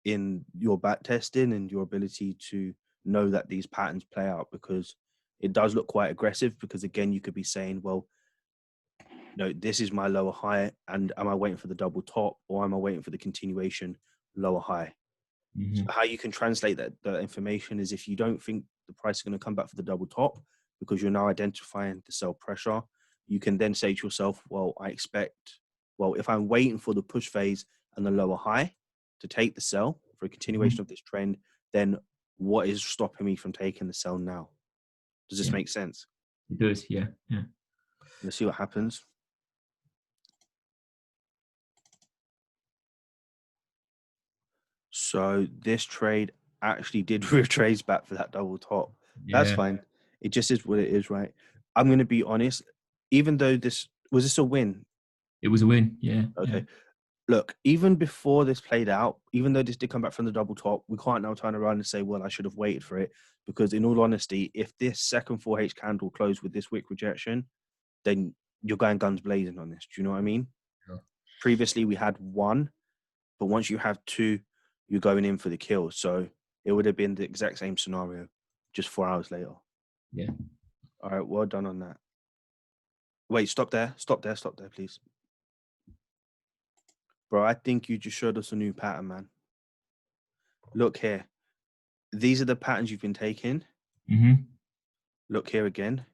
in your back testing and your ability to know that these patterns play out, because it does look quite aggressive. Because again, you could be saying, well, no, this is my lower high, and am I waiting for the double top, or am I waiting for the continuation lower high? So Hmm. how you can translate that information is, if you don't think the price is going to come back for the double top, because you're now identifying the sell pressure, you can then say to yourself, well, if I'm waiting for the push phase and the lower high to take the sell for a Hmm. continuation of this trend, then what is stopping me from taking the sell now? Does this Yeah, make sense? it does. Yeah, yeah. Let's see what happens. So this trade actually did retrace back for that double top. That's Yeah, fine. It just is what it is, right? I'm going to be honest. Even though this a win? it was a win. Yeah, yeah. Okay. Look, even before this played out, even though this did come back from the double top, we can't now turn around and say, well, I should have waited for it. Because in all honesty, if this second 4H candle closed with this wick rejection, then you're going guns blazing on this. Do you know what I mean? Sure. Previously, we had one, but once you have two, you're going in for the kill. So it would have been the exact same scenario, just 4 hours later. Yeah. All right, well done on that. Wait, stop there, please. Bro, I think you just showed us a new pattern, man. Look here. These are the patterns you've been taking. Hmm. Look here again.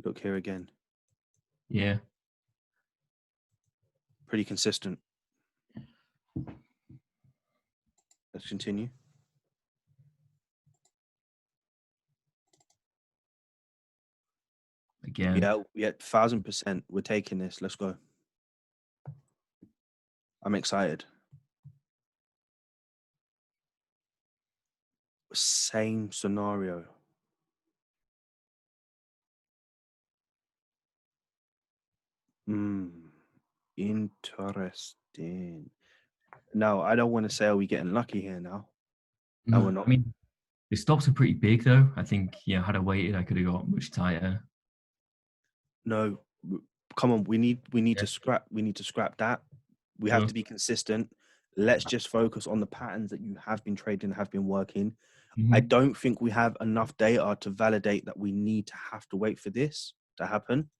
Look here again. Yeah. Pretty consistent. Let's continue. Again. Yeah, 1,000%. We're taking this. Let's go. I'm excited. Same scenario. Interesting. No, I don't want to say, are we getting lucky here now? And No, we're I not. mean, the stops are pretty big though. I think, had I waited, I could have got much tighter. No, come on. We need Yeah, to scrap. We need to scrap that. We have sure. to be consistent. Let's just focus on the patterns that you have been trading, have been working. I Hmm. don't think we have enough data to validate that we need to have to wait for this to happen.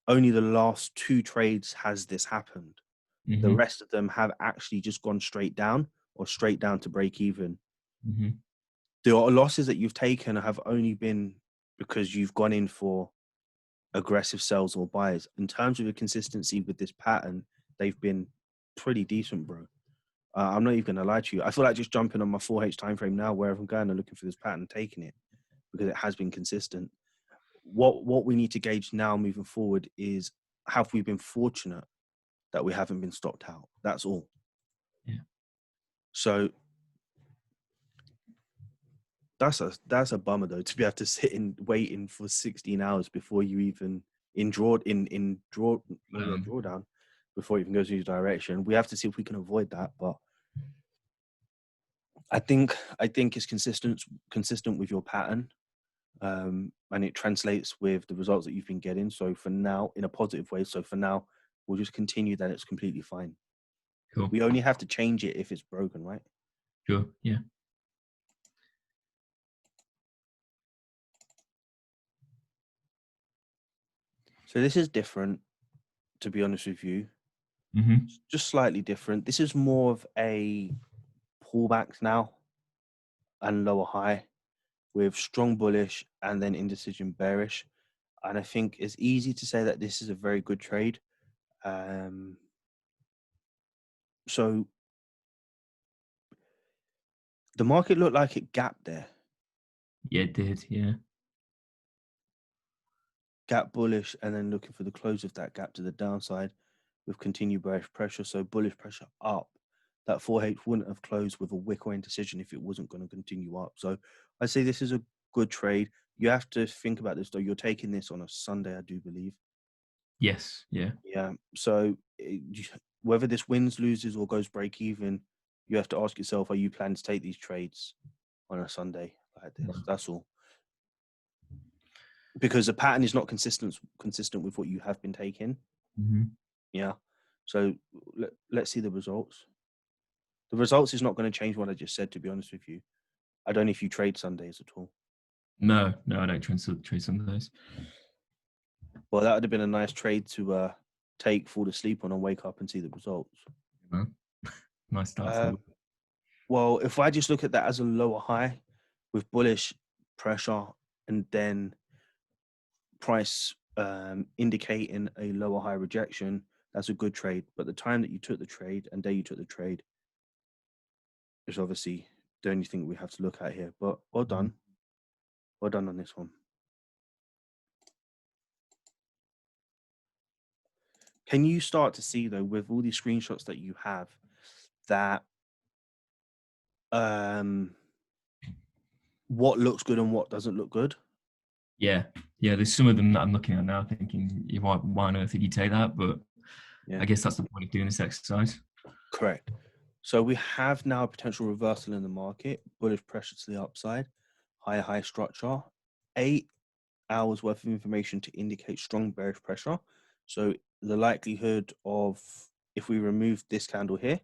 Only the last two trades has this happened. The Hmm. rest of them have actually just gone straight down or straight down to break even. Hmm. The losses that you've taken have only been because you've gone in for aggressive sells or buys. In terms of the consistency with this pattern, they've been pretty decent, bro. I'm not even gonna lie to you. I feel like just jumping on my 4H time frame now, wherever I'm going and looking for this pattern, taking it, because it has been consistent. What we need to gauge now moving forward is, have we been fortunate that we haven't been stopped out? That's all. Yeah. So that's a bummer though, to be able to sit in waiting for 16 hours before you even drawdown, before it even goes in your direction. We have to see if we can avoid that, but I think it's consistent with your pattern, and it translates with the results that you've been getting. So for now, in a positive way. So for now, we'll just continue that it's completely fine. Cool. We only have to change it if it's broken, right? Sure. Yeah. So this is different, to be honest with you. Hmm. Just slightly different. This is more of a pullback now and lower high, with strong bullish and then indecision bearish. And I think it's easy to say that this is a very good trade. Um, so the market looked like it gapped there, Yeah, it did. Yeah. gap bullish, and then looking for the close of that gap to the downside with continued bearish pressure. So bullish pressure up. That 4H wouldn't have closed with a wick or indecision if it wasn't going to continue up. So I say this is a good trade. You have to think about this though. You're taking this on a Sunday, I do believe. Yes. Yeah. Yeah. So whether this wins, loses, or goes break even, you have to ask yourself: are you planning to take these trades on a Sunday like this? Yeah. That's all. because the pattern is not consistent with what you have been taking. Mm-hmm. Yeah. So let's see the results. The results is not going to change what I just said, to be honest with you. I don't know if you trade Sundays at all. No, I don't trade some of those. Well, that would have been a nice trade to take, fall asleep on, and wake up and see the results. No. Nice start to the week. Well, if I just look at that as a lower high with bullish pressure and then price indicating a lower high rejection, that's a good trade. But the time that you took the trade and day you took the trade is obviously the only thing we have to look at here. But well done. Well done on this one. Can you start to see, though, with all these screenshots that you have, that what looks good and what doesn't look good? Yeah. There's some of them that I'm looking at now, thinking, why on earth did you take that? But Yeah. I guess that's the point of doing this exercise. Correct. So we have now a potential reversal in the market, bullish pressure to the upside, high structure, 8 hours worth of information to indicate strong bearish pressure. So the likelihood of, if we remove this candle here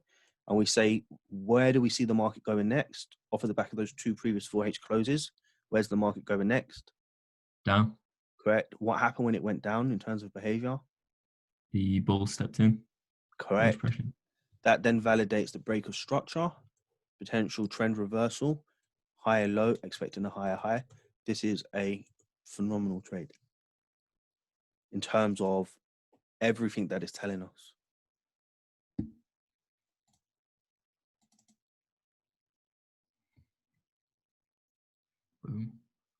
and we say, where do we see the market going next? Off of the back of those two previous 4H closes, where's the market going next? Down. Correct. What happened when it went down in terms of behavior? The bull stepped in. Correct. That then validates the break of structure, potential trend reversal, higher low, expecting a higher high. This is a phenomenal trade in terms of everything that is telling us.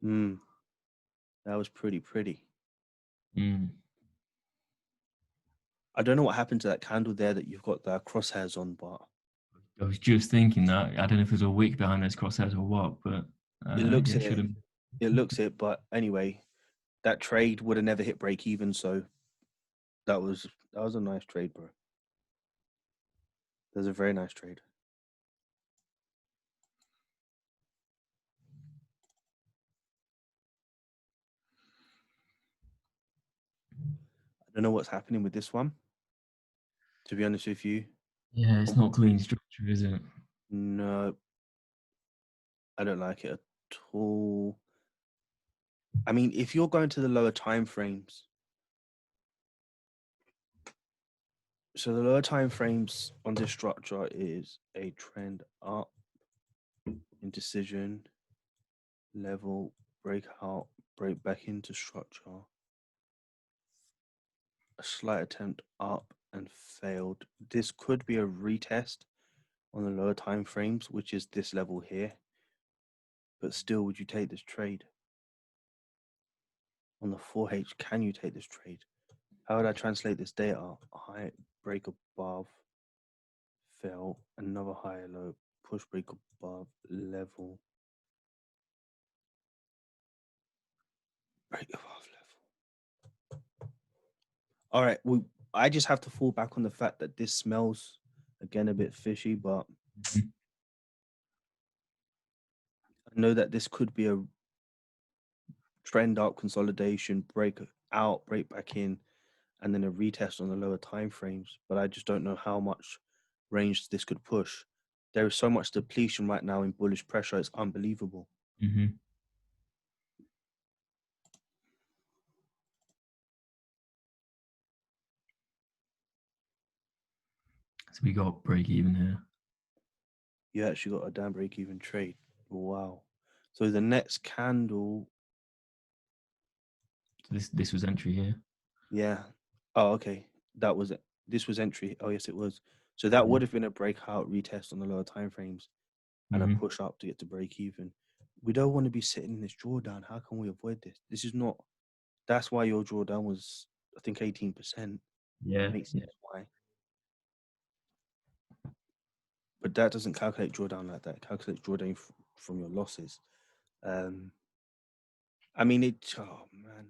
Boom. That was pretty. Mm. I don't know what happened to that candle there that you've got the crosshairs on, but I was just thinking that. I don't know if there's a wick behind those crosshairs or what, but it looks yeah, it. It looks it, but anyway, that trade would have never hit break even. So that was a nice trade, bro. That was a very nice trade. I don't know what's happening with this one, to be honest with you. Yeah, it's not clean structure, is it? No, I don't like it at all. I mean, if you're going to the lower time frames, so the lower time frames on this structure is a trend up, indecision, level, breakout, break back into structure, a slight attempt up and failed. This could be a retest on the lower time frames, which is this level here. But still, would you take this trade? On the 4H, can you take this trade? How would I translate this data? High break above, fail, another higher low, push break above, level, break above, level. All right, well, I just have to fall back on the fact that this smells, again, a bit fishy, but I know that this could be a trend up consolidation, break out, break back in, and then a retest on the lower time frames. But I just don't know how much range this could push. There is so much depletion right now in bullish pressure. It's unbelievable. Mm-hmm. So we got break even here. You actually got a damn break even trade. Wow. So the next candle. So this was entry here. Yeah. Oh, okay. This was entry. Oh, yes, it was. So that would have been a breakout retest on the lower time frames and a push up to get to break even. We don't want to be sitting in this drawdown. How can we avoid this? This is not. That's why your drawdown was, I think, 18%. Yeah. Makes sense why. But that doesn't calculate drawdown like that. It calculates drawdown from your losses. I mean, oh man,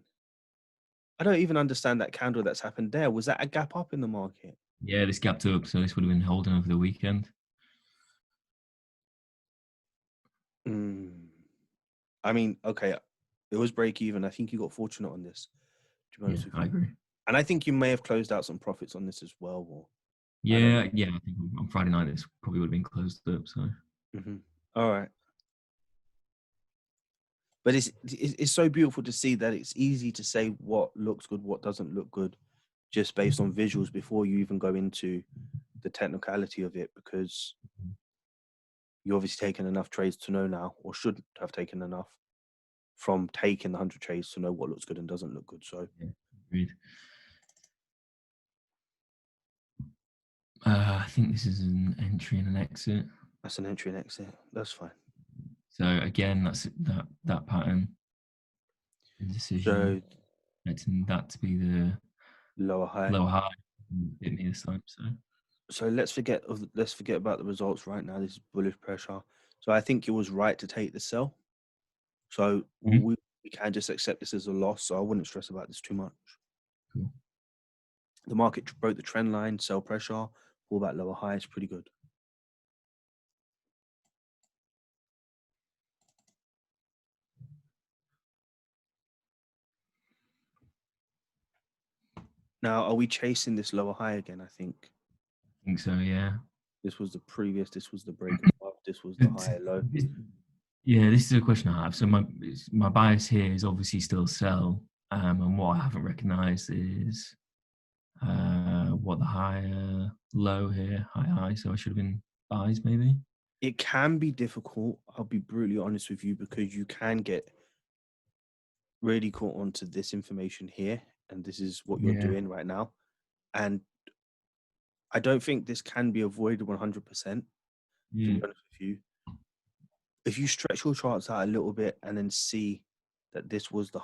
I don't even understand that candle that's happened there. Was that a gap up in the market? Yeah, this gapped up, so this would have been holding over the weekend. I mean, okay, It was break even. I think you got fortunate on this, to be Yeah, honest with I you. agree. And I think you may have closed out some profits on this as well. Or I don't Yeah, yeah. I think on Friday night this probably would have been closed up. So know. All right. But it's so beautiful to see that it's easy to say what looks good, what doesn't look good, just based on visuals before you even go into the technicality of it, because you obviously taken enough trades to know now, or should have taken enough from taking the 100 trades to know what looks good and doesn't look good. So yeah, agreed. I think this is an entry and an exit. that's an entry and exit. That's fine. So again, that's that pattern So indecision. Expecting that to be the lower high. lower high. Hit me this time. So let's forget about the results right now. This is bullish pressure. So I think it was right to take the sell. So Mhm. we can just accept this as a loss. So I wouldn't stress about this too much. Cool. The market broke the trend line, sell pressure, pull back lower high. It's pretty good. Now, are we chasing this lower high again? I think I think so. Yeah. this was the previous. This was the break above. This was the higher low. Yeah, this is a question I have. So my bias here is obviously still sell, and what I haven't recognised is what the higher low here, high. So I should have been buys maybe. It can be difficult. I'll be brutally honest with you, because you can get really caught onto this information here, and this is what you're Yeah. doing right now. And I don't think this can be avoided 100%. To be Mm. honest with you, if you stretch your charts out a little bit and then see that this was the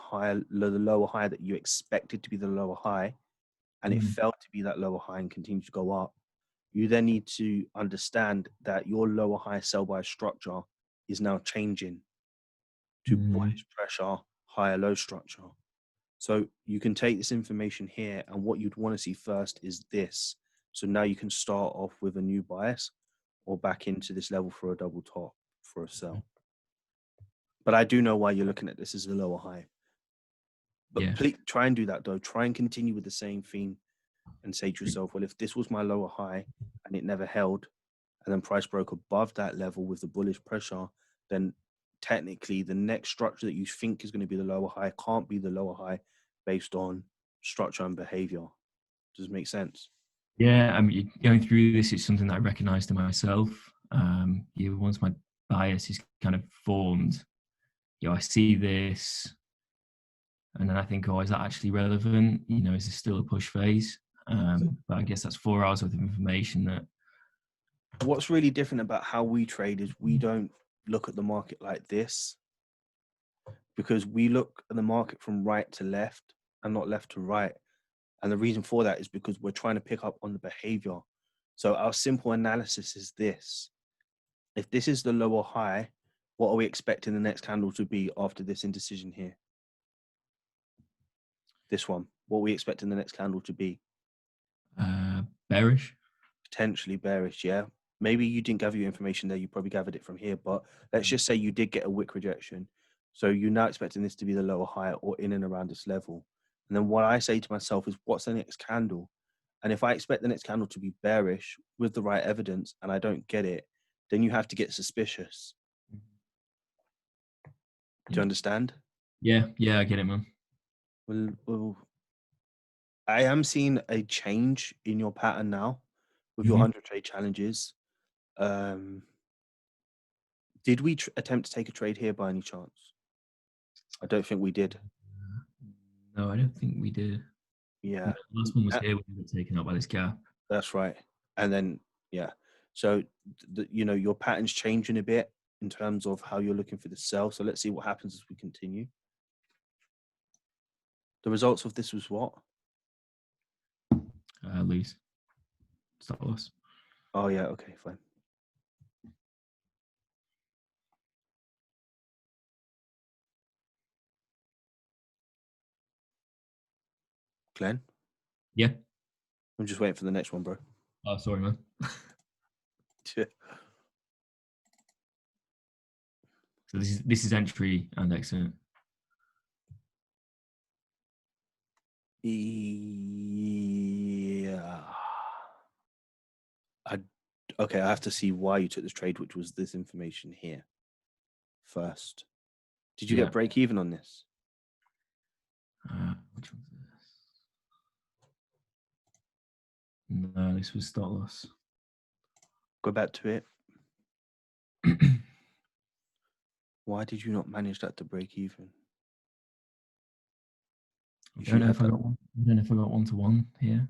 lower high that you expected to be the lower high, and it Mm. felt to be that lower high and continued to go up, you then need to understand that your lower high sell by structure is now changing to Mm. bullish pressure, higher low structure. So you can take this information here, and what you'd want to see first is this. So now you can start off with a new bias or back into this level for a double top for a sell. But I do know why you're looking at this as a lower high. But Yeah. please try and do that though. Try and continue with the same thing and say to yourself, well, if this was my lower high and it never held, and then price broke above that level with the bullish pressure, then technically the next structure that you think is going to be the lower high can't be the lower high based on structure and behavior. Does it make sense? Yeah. I mean, going through this, it's something that I recognised in myself. Yeah, once my bias is kind of formed, I see this, and then I think, oh, is that actually relevant? Is this still a push phase? But I guess that's 4 hours worth of information that. What's really different about how we trade is we don't look at the market like this, because we look at the market from right to left and not left to right. And the reason for that is because we're trying to pick up on the behavior. So our simple analysis is this. If this is the lower high, what are we expecting the next candle to be after this indecision here? This one. What are we expecting the next candle to be? Bearish. Potentially bearish, yeah. Maybe you didn't gather your information there. You probably gathered it from here. But let's just say you did get a wick rejection. So you're now expecting this to be the lower high or in and around this level. And then what I say to myself is, what's the next candle? And if I expect the next candle to be bearish with the right evidence and I don't get it, then you have to get suspicious. Do you understand? Yeah, I get it, man. Well, I am seeing a change in your pattern now with your Mhm. 100 trade challenges. Um, did we attempt to take a trade here by any chance? I don't think we did. No, I don't think we did. Yeah, No, the last one was that- here. We got taken up by this gap. that's right. And then, yeah. So, your pattern's changing a bit in terms of how you're looking for the sell. So let's see what happens as we continue. The results of this was what? Lose. Stop loss. Oh, yeah. Okay, fine. Glenn, Yeah. I'm just waiting for the next one, bro. Oh, sorry, man. So this is entry and exit. Yeah. I okay. I have to see why you took this trade, which was this information here first. Did you Yeah. get break even on this? Which one's this? No, this was stop loss. Go back to it. Why did you not manage that to break even? I don't know if I got one. I don't know if I got 1-to-1 here.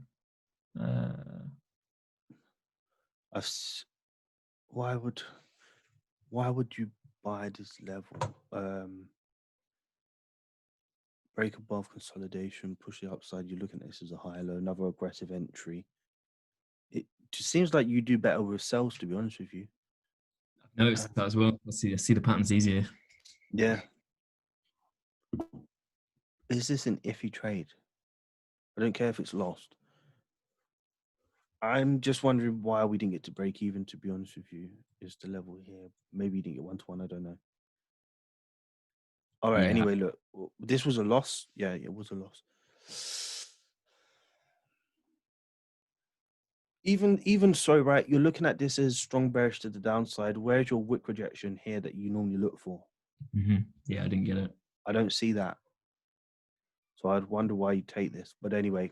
Why would you buy this level? Break above consolidation, push the upside. You're looking at this as a high low, another aggressive entry. It just seems like you do better with sells, to be honest with you. I've noticed that as well. I see the patterns easier. Yeah. Is this an iffy trade? I don't care if it's lost. I'm just wondering why we didn't get to break even, to be honest with you, is the level here. Maybe you didn't get 1-to-1, I don't know. All right, Yeah. anyway, look, this was a loss. Yeah, it was a loss. Even so, right, you're looking at this as strong bearish to the downside. Where's your wick projection here that you normally look for? Yeah, I didn't get it. I don't see that. So I'd wonder why you take this. But anyway,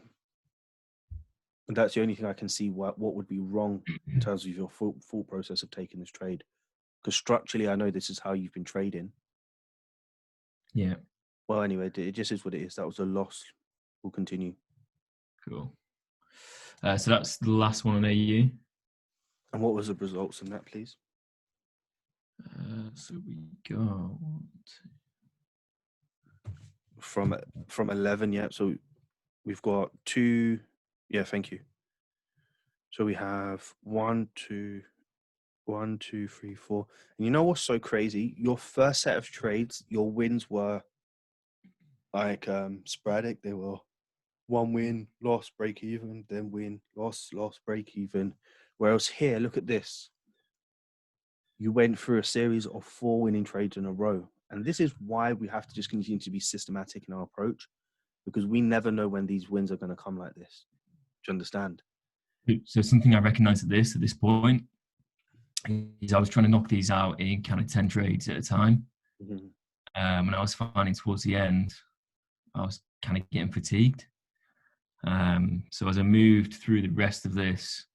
that's the only thing I can see what would be wrong in terms of your full process of taking this trade. Because structurally, I know this is how you've been trading. Yeah. Well, anyway, it just is what it is. That was a loss. We'll continue. Cool. So that's the last one on AU. And what was the results in that, please? So we got From 11, yeah. So we've got 2. Yeah, thank you. So we have 1, 2, 1, 2, 3, 4. And you know what's so crazy? Your first set of trades, your wins were like sporadic. They were 1 win, loss, break even, then win, loss, break even. Whereas here, look at this. You went through a series of 4 winning trades in a row. And this is why we have to just continue to be systematic in our approach, because we never know when these wins are going to come like this. Do you understand? So something I recognize at this point is I was trying to knock these out in kind of 10 trades at a time. Mm-hmm. And I was finding towards the end, I was kind of getting fatigued. So as I moved through the rest of this,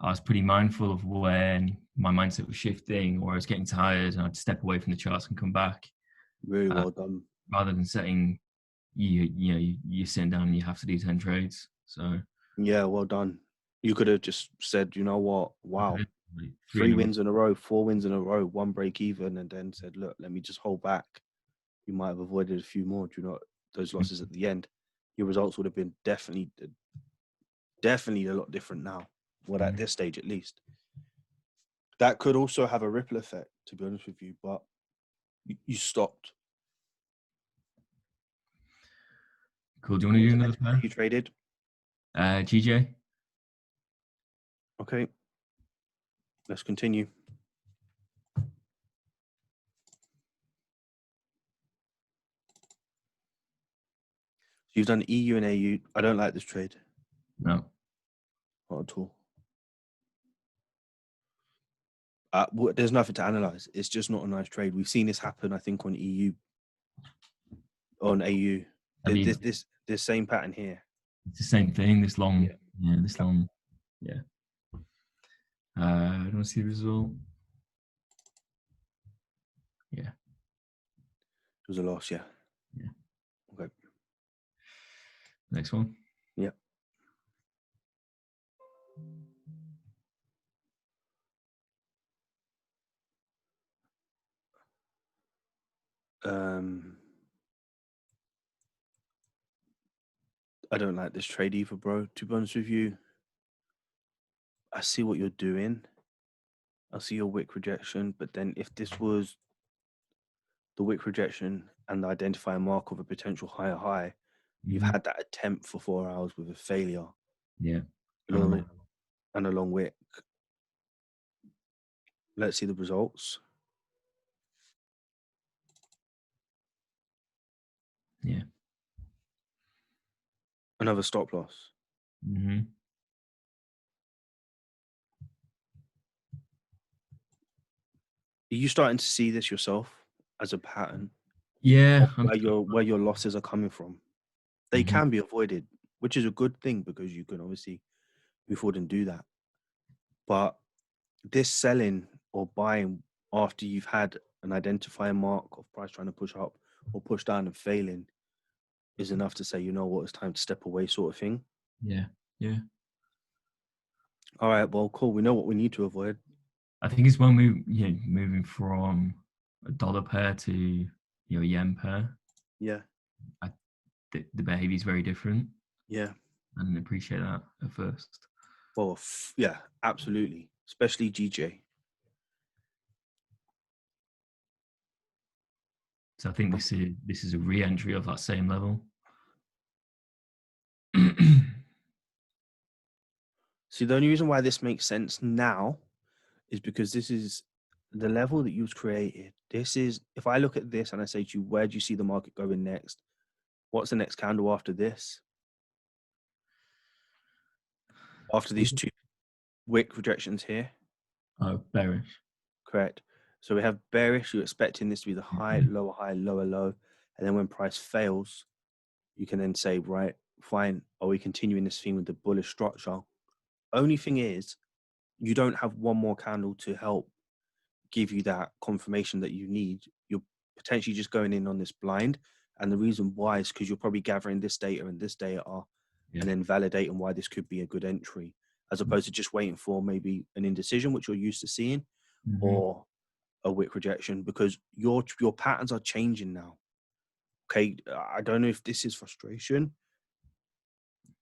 I was pretty mindful of when my mindset was shifting or I was getting tired, and I'd step away from the charts and come back. Really well done. Rather than setting, you're sitting down and you have to do 10 trades. So yeah, well done. You could have just said, you know what? Wow, like 3 wins in a row, 4 wins in a row, 1 break even, and then said, look, let me just hold back. You might have avoided a few more. Do you know those losses at the end? Your results would have been definitely a lot different now. Well, at this stage, at least. That could also have a ripple effect, to be honest with you, but you stopped. Cool. Do you want to do another pair? You traded? GJ. Okay. Let's continue. You've done EU and AU. I don't like this trade. No. Not at all. There's nothing to analyze. It's just not a nice trade. We've seen this happen, I think, on EU, on AU. This same pattern here. It's the same thing. This long, yeah. long, yeah. I don't see the result. Yeah. It was a loss, yeah. Yeah. Okay. Next one. Yeah. I don't like this trade either, bro. To be honest with you, I see what you're doing. I see your wick rejection, but then if this was the wick rejection and the identifying mark of a potential higher high, you've had that attempt for 4 hours with a failure. Yeah. And a long wick. Let's see the results. Yeah. Another stop loss. Mm-hmm. Are you starting to see this yourself as a pattern Yeah, of I'm. where your losses are coming from? They Mhm. can be avoided, which is a good thing because you can obviously move forward and do that. But this selling or buying after you've had an identifying mark of price trying to push up or push down and failing is enough to say, you know what, it's time to step away, sort of thing. Yeah, yeah. All right, well, cool. We know what we need to avoid. I think it's when moving from a dollar pair to yen pair. Yeah, The behavior is very different. yeah. I didn't appreciate that at first. Well, yeah, absolutely. Especially GJ. So I think this is a re-entry of that same level. See, the only reason why this makes sense now is because this is the level that you've created. This is, if I look at this and I say to you, where do you see the market going next? What's the next candle after this? After these two wick rejections here? Oh, bearish. Correct. So we have bearish, you're expecting this to be the high, lower low. And then when price fails, you can then say, right, fine, are we continuing this theme with the bullish structure? Only thing is, you don't have one more candle to help give you that confirmation that you need. You're potentially just going in on this blind. And the reason why is because you're probably gathering this data and this data Yeah. and then validating why this could be a good entry, as opposed to just waiting for maybe an indecision, which you're used to seeing, Mm-hmm. or a wick rejection, because your patterns are changing now. Okay, I don't know if this is frustration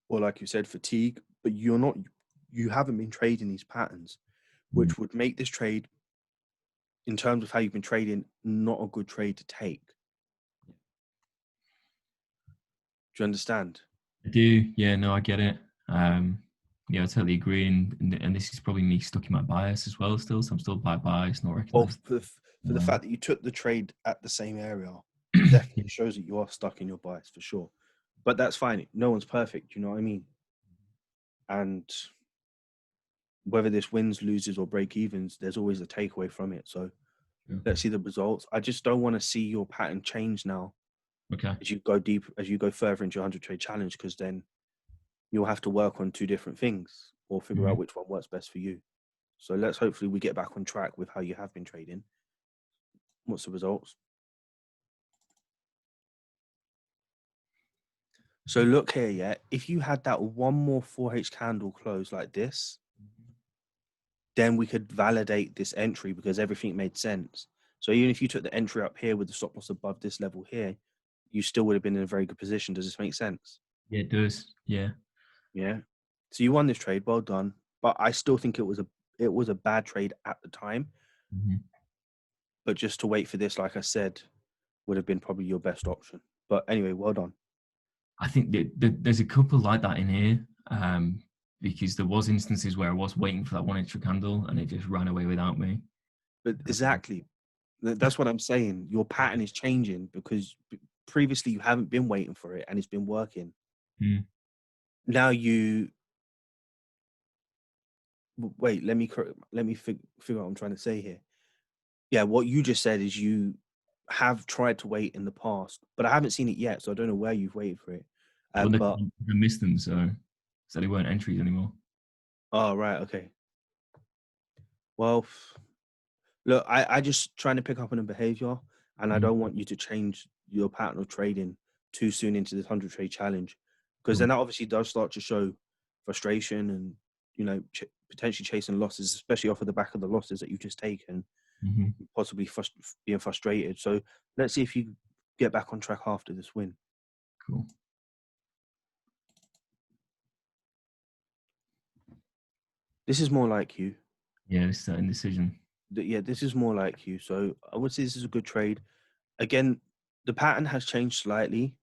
or, like you said, fatigue, but you haven't been trading these patterns, which would make this trade, in terms of how you've been trading, not a good trade to take. Do you understand? I do. Yeah, no, I get it. Yeah, I totally agree. And this is probably me stuck in my bias as well still. So I'm still by bias, not Well, recognized. for the fact that you took the trade at the same area, Yeah. definitely shows that you are stuck in your bias for sure. But that's fine. No one's perfect. You know what I mean? And whether this wins, loses, or break evens, there's always a takeaway from it. So Sure. let's see the results. I just don't want to see your pattern change now Okay. as you go deep, as you go further into your 100 trade challenge, because then you'll have to work on two different things or figure Mm-hmm. out which one works best for you. So let's hopefully we get back on track with how you have been trading. What's the results? So look here, yeah. If you had that one more 4H candle close like this, then we could validate this entry because everything made sense. So even if you took the entry up here with the stop loss above this level here, you still would have been in a very good position. Does this make sense? Yeah, it does. Yeah. Yeah. So you won this trade, well done. But I still think it was a bad trade at the time. Mm-hmm. But just to wait for this, like I said, would have been probably your best option. But anyway, well done. I think there's a couple like that in here, because there was instances where I was waiting for that one extra candle and it just ran away without me. But exactly, that's what I'm saying. Your pattern is changing because previously you haven't been waiting for it and it's been working. Mm. Now you wait. Let me figure out what I'm trying to say here. Yeah, what you just said is you have tried to wait in the past, but I haven't seen it yet, so I don't know where you've waited for it. Well, But I missed them, so they weren't entries anymore. oh right, okay. Well, look, I just trying to pick up on a behavior, and I Mm. don't want you to change your pattern of trading too soon into this 100 trade challenge, because Cool. then that obviously does start to show frustration and potentially chasing losses, especially off of the back of the losses that you've just taken, Mm-hmm. possibly being frustrated. So let's see if you get back on track after this win. Cool. This is more like you. Yeah, it's that indecision. Yeah, this is more like you. So I would say this is a good trade. Again, the pattern has changed slightly,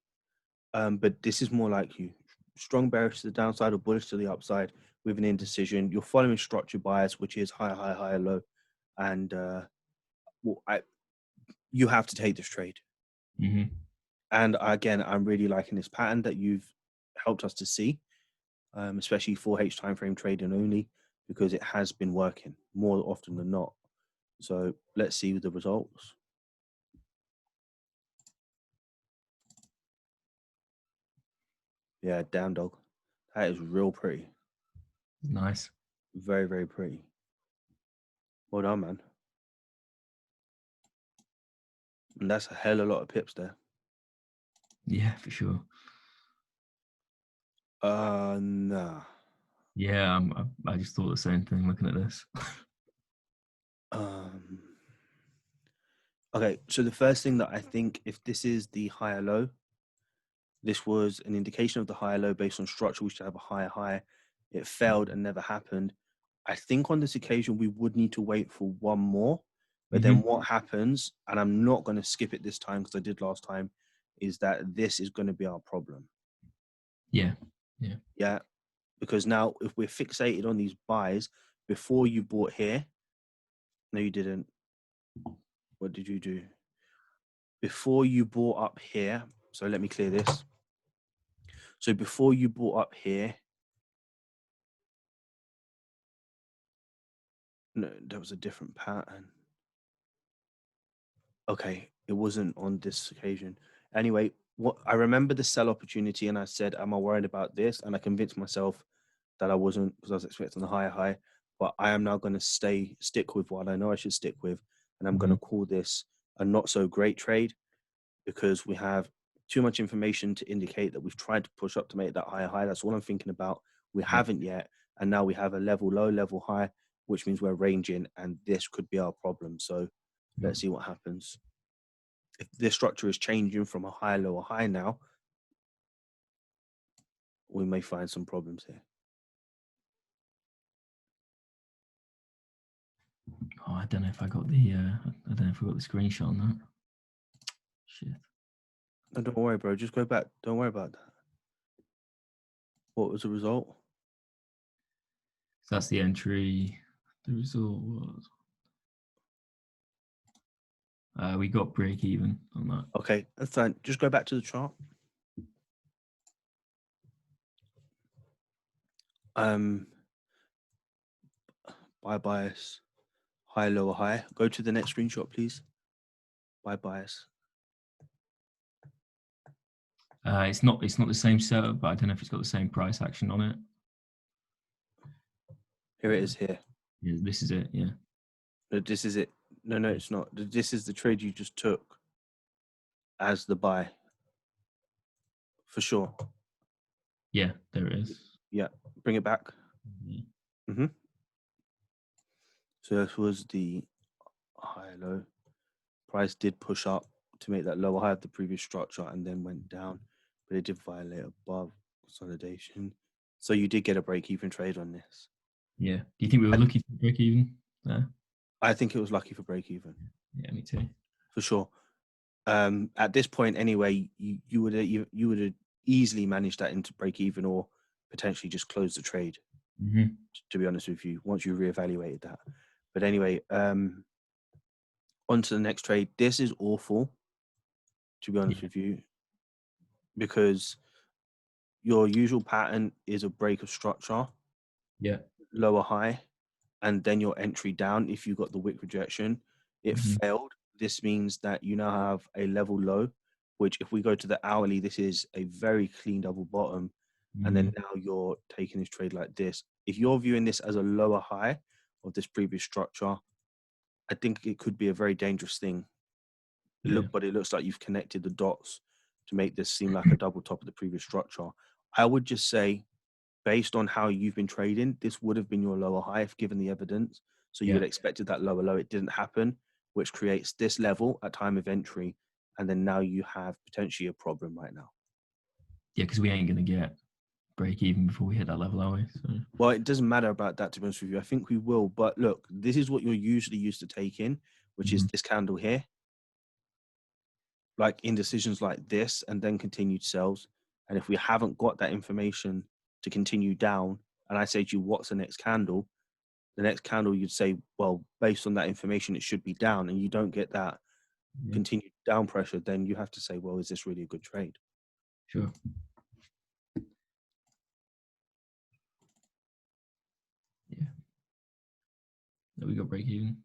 but this is more like you. Strong bearish to the downside or bullish to the upside with an indecision. You're following structure bias, which is high, high, high, low. And you have to take this trade. Mm-hmm. And again, I'm really liking this pattern that you've helped us to see, especially 4H time frame trading only, because it has been working more often than not. So let's see the results. Yeah, damn dog. That is real pretty. Nice. Very, very pretty. Well done, man. And that's a hell of a lot of pips there. Yeah, for sure. Nah. Yeah, I just thought the same thing looking at this. Okay, so the first thing that I think, if this is the higher low, this was an indication of the higher low based on structure, we should have a higher high. It failed and never happened. I think on this occasion, we would need to wait for one more. But then what happens, and I'm not going to skip it this time because I did last time, is that this is going to be our problem. Yeah. Yeah. Because now if we're fixated on these buys, before you bought here, no, you didn't. What did you do? Before you bought up here, so let me clear this. So before you bought up here, no, there was a different pattern. Okay, it wasn't on this occasion. Anyway, what I remember the sell opportunity, and I said, "Am I worried about this?" And I convinced myself that I wasn't because I was expecting a higher high. But I am now going to stick with what I know I should stick with, and I'm going to call this a not so great trade because we have too much information to indicate that we've tried to push up to make that higher high. That's all I'm thinking about. We haven't yet, and now we have a level low, level high, which means we're ranging, and this could be our problem. So let's see what happens. If this structure is changing from a high, lower high now, we may find some problems here. Oh, I don't know if I got the I don't know if I got the screenshot on that. Shit. No, don't worry, bro. Just go back. Don't worry about that. What was the result? So that's the entry. The result was we got break even on that. Okay, that's fine. Just go back to the chart. Buy bias, high, lower high. Go to the next screenshot, please. Buy bias. It's not the same setup, but I don't know if it's got the same price action on it. Here it is. Here. Yeah, this is it. Yeah. No, this is it. No, it's not. This is the trade you just took as the buy. For sure. Yeah, there it is. Yeah. Bring it back. Yeah. So this was the high low. Price did push up to make that lower high of the previous structure and then went down, but it did violate above consolidation. So you did get a break-even trade on this. Yeah. Do you think we were lucky to break even there? I think it was lucky for break-even. Yeah, me too. For sure. At this point, anyway, you would have easily managed that into break-even or potentially just close the trade. To be honest with you, once you reevaluated that. But anyway, on to the next trade. This is awful, to be honest with you, because your usual pattern is a break of structure, lower high, and then your entry down. If you got the wick rejection, it failed. This means that you now have a level low, which if we go to the hourly, this is a very clean double bottom. And then now you're taking this trade like this. If you're viewing this as a lower high of this previous structure, I think it could be a very dangerous thing. But it looks like you've connected the dots to make this seem like a double top of the previous structure. I would just say, based on how you've been trading, this would have been your lower high if given the evidence. So you would have expected that lower low. It didn't happen, which creates this level at time of entry. And then now you have potentially a problem right now. Yeah, because we ain't going to get break even before we hit that level, are we? So. Well, it doesn't matter about that, to be honest with you. I think we will. But look, this is what you're usually used to taking, which is this candle here. Like indecisions like this and then continued sells. And if we haven't got that information to continue down, and I say to you, what's the next candle? The next candle, you'd say, well, based on that information, it should be down, and you don't get that continued down pressure, then you have to say, well, is this really a good trade? Sure. that we got break even.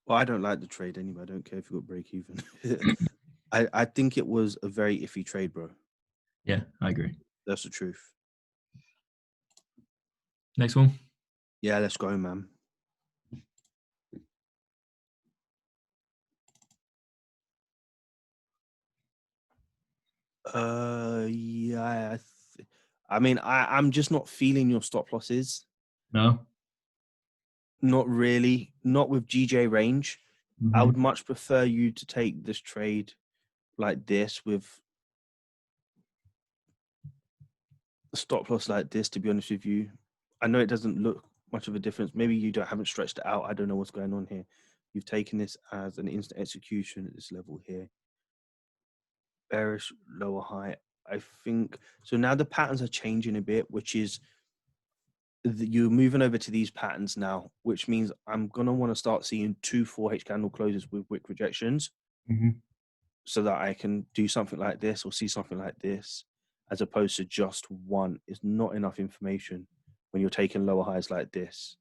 Well, I don't like the trade anyway. I don't care if you got break even. I think it was a very iffy trade, bro. Yeah, I agree. That's the truth. Next one. Yeah, let's go, man. Yeah. I mean, I'm just not feeling your stop losses. No. Not really. Not with GJ range. I would much prefer you to take this trade like this with a stop loss like this, to be honest with you. I know it doesn't look much of a difference. Maybe you haven't stretched it out. I don't know what's going on here. You've taken this as an instant execution at this level here. Bearish lower high. I think so. Now the patterns are changing a bit, which is you're moving over to these patterns now, which means I'm gonna want to start seeing 2 4H candle closes with wick rejections, so that I can do something like this or see something like this, as opposed to just one. It's not enough information when you're taking lower highs like this.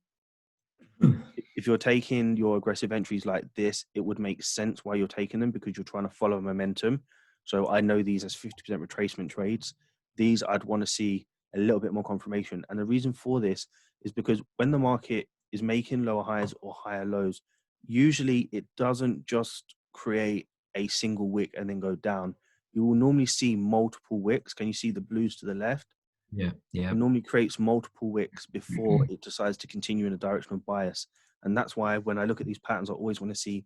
If you're taking your aggressive entries like this, it would make sense why you're taking them, because you're trying to follow momentum. So I know these as 50% retracement trades. These I'd want to see a little bit more confirmation. And the reason for this is because when the market is making lower highs or higher lows, usually it doesn't just create a single wick and then go down. You will normally see multiple wicks. Can you see the blues to the left? Yeah. It normally creates multiple wicks before it decides to continue in a direction of bias. And that's why when I look at these patterns, I always want to see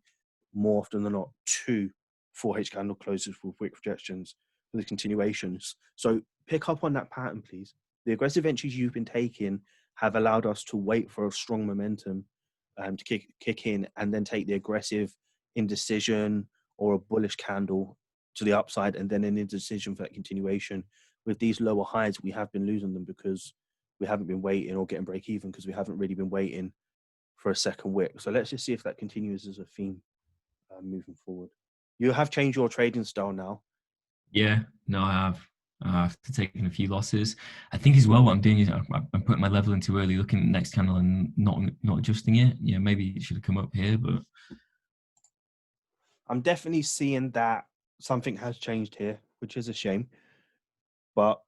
more often than not 2 4H candle closes with wick rejections for the continuations. So pick up on that pattern, please. The aggressive entries you've been taking have allowed us to wait for a strong momentum to kick in, and then take the aggressive indecision or a bullish candle to the upside, and then an indecision for that continuation. With these lower highs, we have been losing them because we haven't been waiting, or getting break even because we haven't really been waiting for a second wick. So let's just see if that continues as a theme moving forward. You have changed your trading style now. Yeah, no, I have. After taking a few losses, I think as well what I'm doing is I'm putting my level in too early, looking at the next candle and not adjusting it. Yeah, maybe it should have come up here, but I'm definitely seeing that something has changed here, which is a shame. And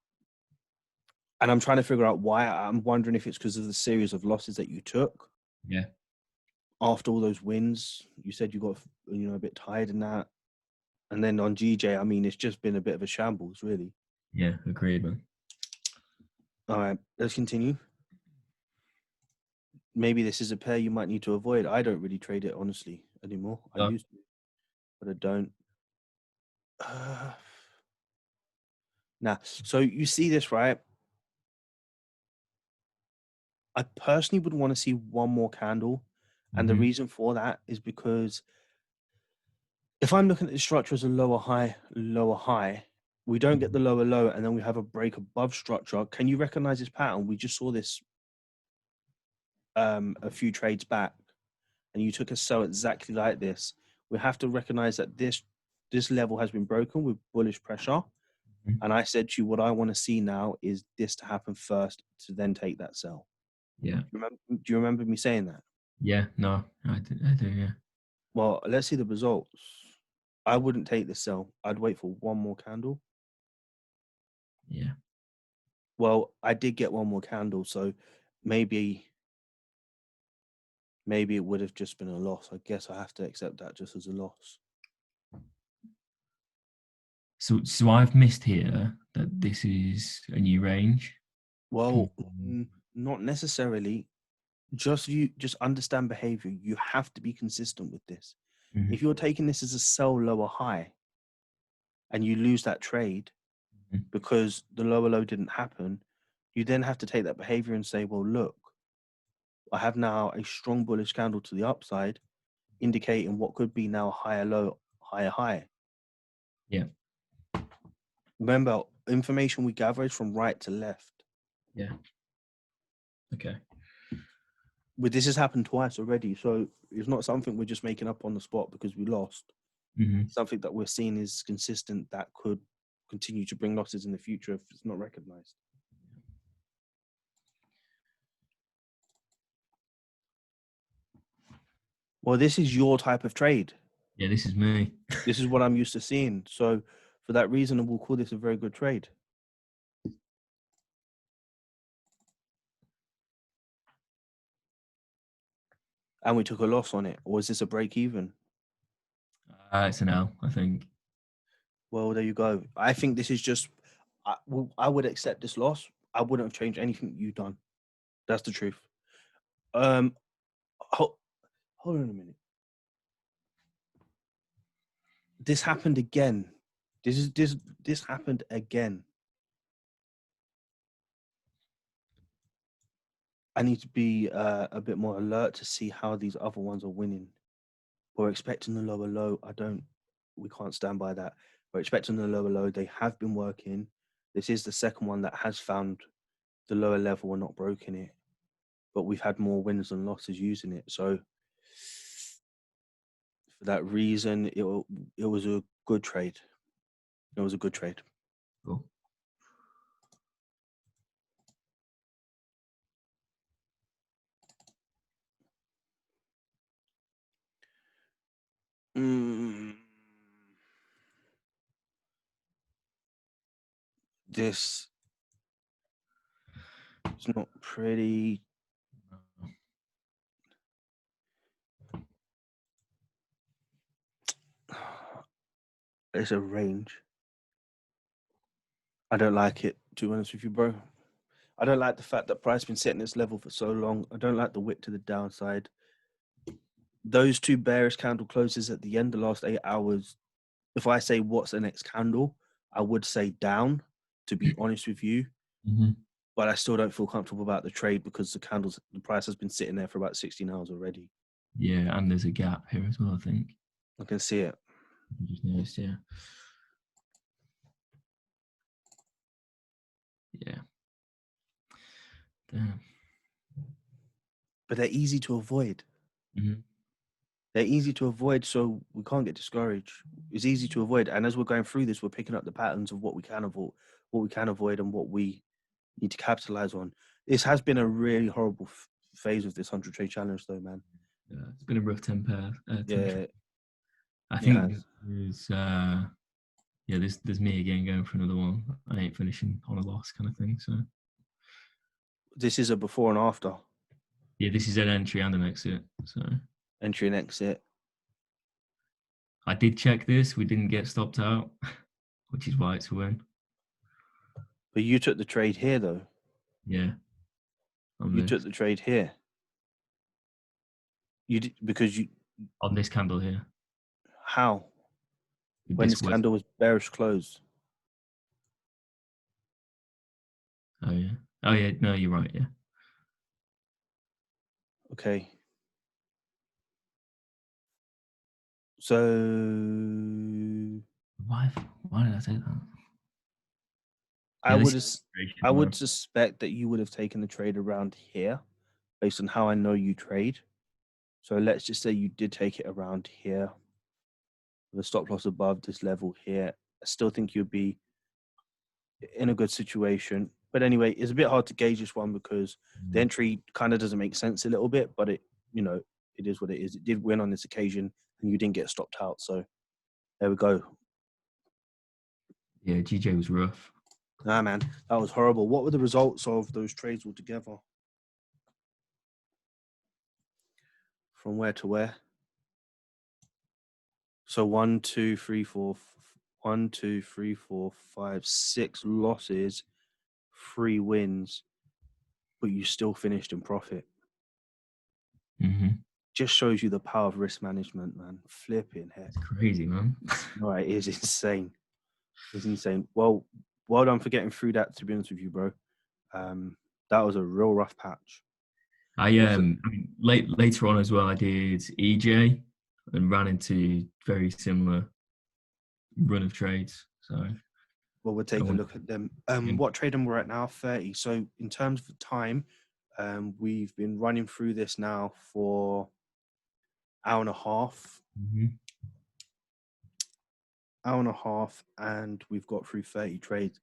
I'm trying to figure out why. I'm wondering if it's because of the series of losses that you took. yeah, After all those wins, you said you got a bit tired in that. And then on GJ, I mean, it's just been a bit of a shambles, really. yeah, agreed, man. All right, let's continue. Maybe this is a pair you might need to avoid. I don't really trade it, honestly, anymore. I used to, but I don't. Nah, so you see this, right? I personally would want to see one more candle. And the reason for that is because if I'm looking at the structure as a lower high, we don't get the lower low, and then we have a break above structure. Can you recognize this pattern? We just saw this a few trades back, and you took a sell exactly like this. We have to recognize that this level has been broken with bullish pressure. And I said to you, what I want to see now is this to happen first, to then take that sell. Yeah. Do you remember me saying that? Yeah, no, I do, yeah. Well, let's see the results. I wouldn't take the sell. I'd wait for one more candle. Yeah. Well, I did get one more candle, so maybe it would have just been a loss. I guess I have to accept that just as a loss. So I've missed here that this is a new range. Well, not necessarily. Just understand behavior. You have to be consistent with this. If you're taking this as a sell lower high and you lose that trade because the lower low didn't happen, you then have to take that behavior and say, well, look, I have now a strong bullish candle to the upside, indicating what could be now higher low, higher high. Yeah. Remember, information we gather is from right to left. Yeah. Okay. But this has happened twice already, so it's not something we're just making up on the spot because we lost. Something that we're seeing is consistent that could continue to bring losses in the future if it's not recognized. Well, this is your type of trade. Yeah, this is me. This is what I'm used to seeing. So for that reason, we'll call this a very good trade. And we took a loss on it. Or is this a break even? It's an L, I think. Well, there you go. I think this is just, I would accept this loss. I wouldn't have changed anything you've done. That's the truth. Hold on a minute. This happened again. This happened again. I need to be a bit more alert to see how these other ones are winning. We're expecting the lower low. We can't stand by that. We're expecting the lower low. They have been working. This is the second one that has found the lower level and not broken it. But we've had more wins than losses using it. So for that reason, it was a good trade. It was a good trade. Cool. This is not pretty. It's a range. I don't like it, to be honest with you, bro. I don't like the fact that price been setting this level for so long. I don't like the wick to the downside. Those two bearish candle closes at the end, the last 8 hours. If I say what's the next candle, I would say down, to be honest with you. Mm-hmm. But I still don't feel comfortable about the trade because the price has been sitting there for about 16 hours already. Yeah, and there's a gap here as well, I think. I can see it. I just noticed, yeah. Yeah. Damn. But they're easy to avoid. Mm-hmm. They're easy to avoid, so we can't get discouraged. It's easy to avoid. And as we're going through this, we're picking up the patterns of what we can avoid, and what we need to capitalize on. This has been a really horrible phase of this 100 trade challenge, though, man. Yeah, it's been a rough 10 pair. Yeah, I think there's there's me again going for another one. I ain't finishing on a loss kind of thing. So this is a before and after. Yeah, this is an entry and an exit. So entry and exit. I did check this. We didn't get stopped out, which is why it's a win. But you took the trade here, though. Yeah. You took the trade here. You did, because you on this candle here. How? When this candle was bearish close. Oh yeah. Oh yeah. No, you're right. Yeah. Okay. So why did I say that? I would suspect that you would have taken the trade around here, based on how I know you trade. So let's just say you did take it around here, with a stop loss above this level here. I still think you'd be in a good situation. But anyway, it's a bit hard to gauge this one because the entry kind of doesn't make sense a little bit, but it is what it is. It did win on this occasion and you didn't get stopped out. So there we go. Yeah, GJ was rough. Nah, man, that was horrible. What were the results of those trades altogether? From where to where? So 1, 2, 3, 4, 1, 2, 3, 4, 5, 6 losses, 3 wins, but you still finished in profit. Mm-hmm. Just shows you the power of risk management, man. Flipping heck. It's crazy, man. Right, it is insane. It's insane. Well done for getting through that, to be honest with you, bro. That was a real rough patch. I mean, later on as well, I did EJ and ran into very similar run of trades. So well, we'll take a look at them. What trading we're at now? 30. So in terms of time, we've been running through this now for hour and a half. Mm-hmm. Hour and a half, and we've got through 30 trades.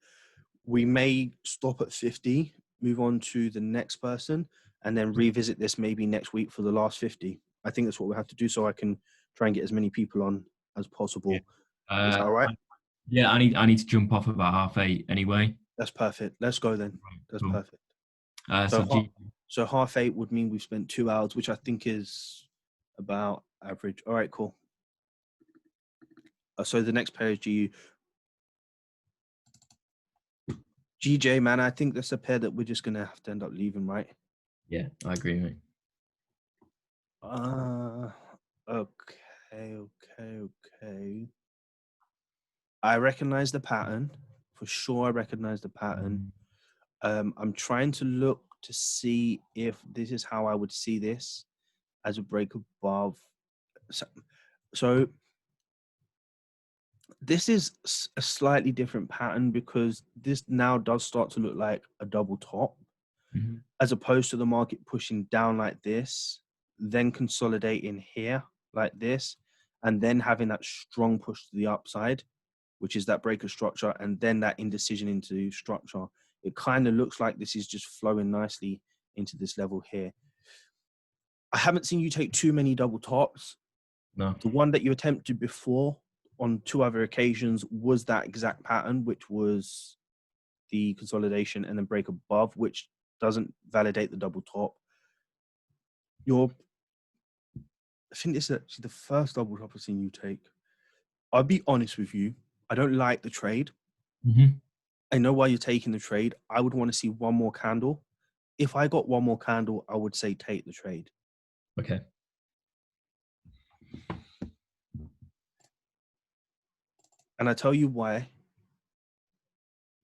We may stop at 50, move on to the next person, and then revisit this maybe next week for the last 50. I think that's what we have to do, so I can try and get as many people on as possible. Is that all right? Yeah, I need to jump off about 8:30 anyway. That's perfect. Let's go then. Right, That's cool. perfect. So So 8:30 would mean we've spent 2 hours, which I think is about average. All right, cool. So the next pair is GU. GJ, man, I think that's a pair that we're just gonna have to end up leaving, right? yeah, I agree, mate. Okay. I recognize the pattern. For sure, I recognize the pattern. I'm trying to look to see if this is how I would see this as a break above. So this is a slightly different pattern because this now does start to look like a double top, as opposed to the market pushing down like this, then consolidating here like this, and then having that strong push to the upside, which is that breaker structure, and then that indecision into structure. It kind of looks like this is just flowing nicely into this level here. I haven't seen you take too many double tops. No. The one that you attempted before on 2 other occasions was that exact pattern, which was the consolidation and then break above, which doesn't validate the double top. I think this is actually the first double top I've seen you take. I'll be honest with you. I don't like the trade. I know why you're taking the trade. I would want to see one more candle. If I got one more candle, I would say take the trade. Okay. And I tell you why.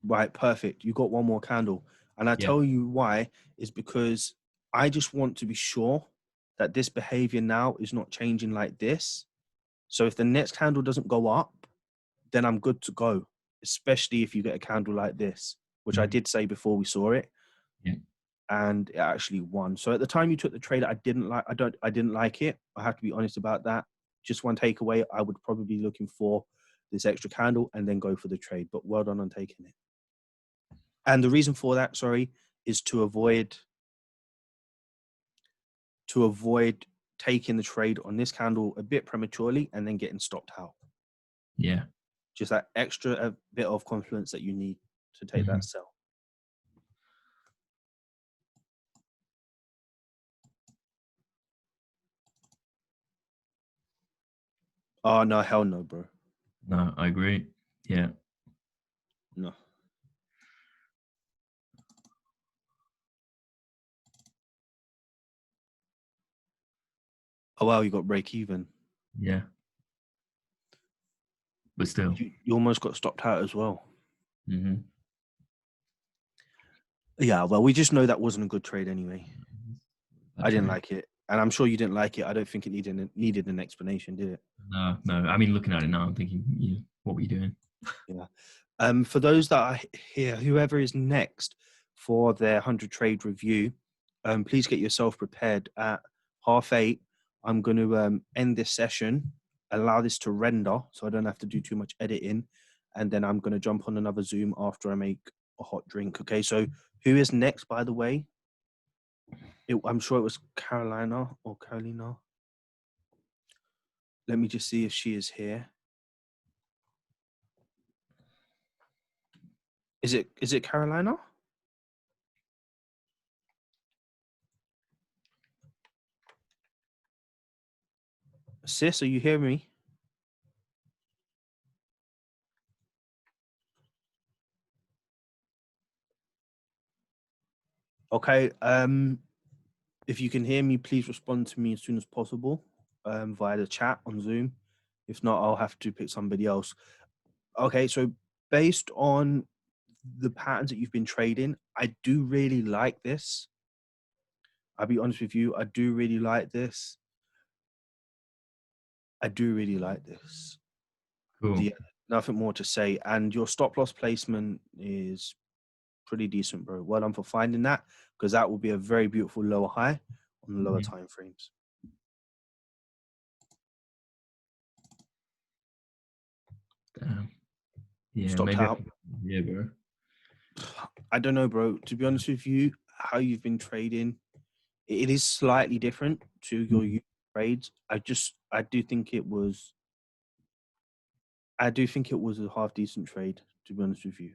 Right, perfect. You got one more candle. And I tell you why is because I just want to be sure that this behavior now is not changing like this. So if the next candle doesn't go up, then I'm good to go, especially if you get a candle like this, which I did say before we saw it. Yeah. And it actually won. So at the time you took the trade, I didn't like it. I have to be honest about that. Just one takeaway, I would probably be looking for this extra candle and then go for the trade. But well done on taking it. And the reason for that, is to avoid taking the trade on this candle a bit prematurely and then getting stopped out. Yeah. Just that extra bit of confidence that you need to take that sell. Oh, no, hell no, bro. No, I agree. Yeah. No. Oh, wow, you got break even. Yeah. But still. You almost got stopped out as well. Yeah, well, we just know that wasn't a good trade anyway. I didn't like it. And I'm sure you didn't like it. I don't think it needed an explanation, did it? No. I mean, looking at it now, I'm thinking, what were you doing? Yeah. For those that are here, whoever is next for their 100 trade review, please get yourself prepared. At 8:30, I'm going to end this session, allow this to render so I don't have to do too much editing. And then I'm going to jump on another Zoom after I make a hot drink. Okay, so who is next, by the way? I'm sure it was Carolina or Carolina. Let me just see if she is here. Is it Carolina? Sis, are you hearing me? Okay. If you can hear me, please respond to me as soon as possible via the chat on Zoom. If not, I'll have to pick somebody else. Okay, so based on the patterns that you've been trading, I do really like this. I'll be honest with you, I do really like this. Cool. Yeah, nothing more to say. And your stop loss placement is pretty decent, bro. Well done for finding that, because that will be a very beautiful lower high on the lower time frames. Damn. Yeah, Stopped maybe. out. Yeah, bro. I don't know, bro. To be honest with you, how you've been trading, it is slightly different to your trades. I do think it was a half decent trade, to be honest with you.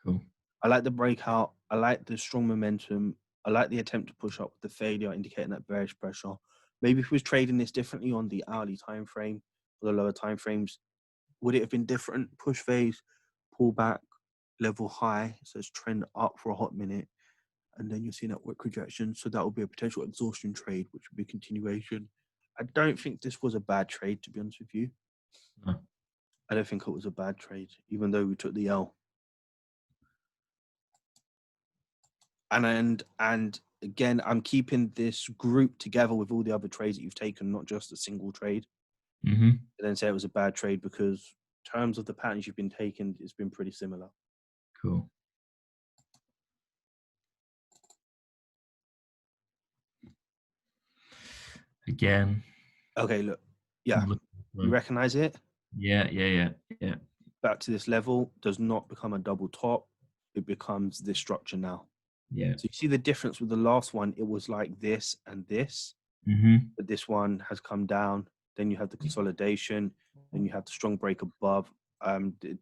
Cool. I like the breakout. I like the strong momentum. I like the attempt to push up with the failure, indicating that bearish pressure. Maybe if we was trading this differently on the hourly time frame or the lower time frames, would it have been different? Push phase, pull back, level high, so it's trend up for a hot minute, and then you're seeing that wick rejection. So that would be a potential exhaustion trade, which would be continuation. I don't think this was a bad trade, to be honest with you. No. I don't think it was a bad trade, even though we took the L. And again, I'm keeping this group together with all the other trades that you've taken, not just a single trade. Mm-hmm. And then say it was a bad trade because in terms of the patterns you've been taking, it's been pretty similar. Cool. Again. Okay, look. Yeah. You recognize it? Yeah. Back to this level does not become a double top. It becomes this structure now. Yeah. So you see the difference with the last one, it was like this and this. Mm-hmm. But this one has come down. Then you have the consolidation. Then you have the strong break above.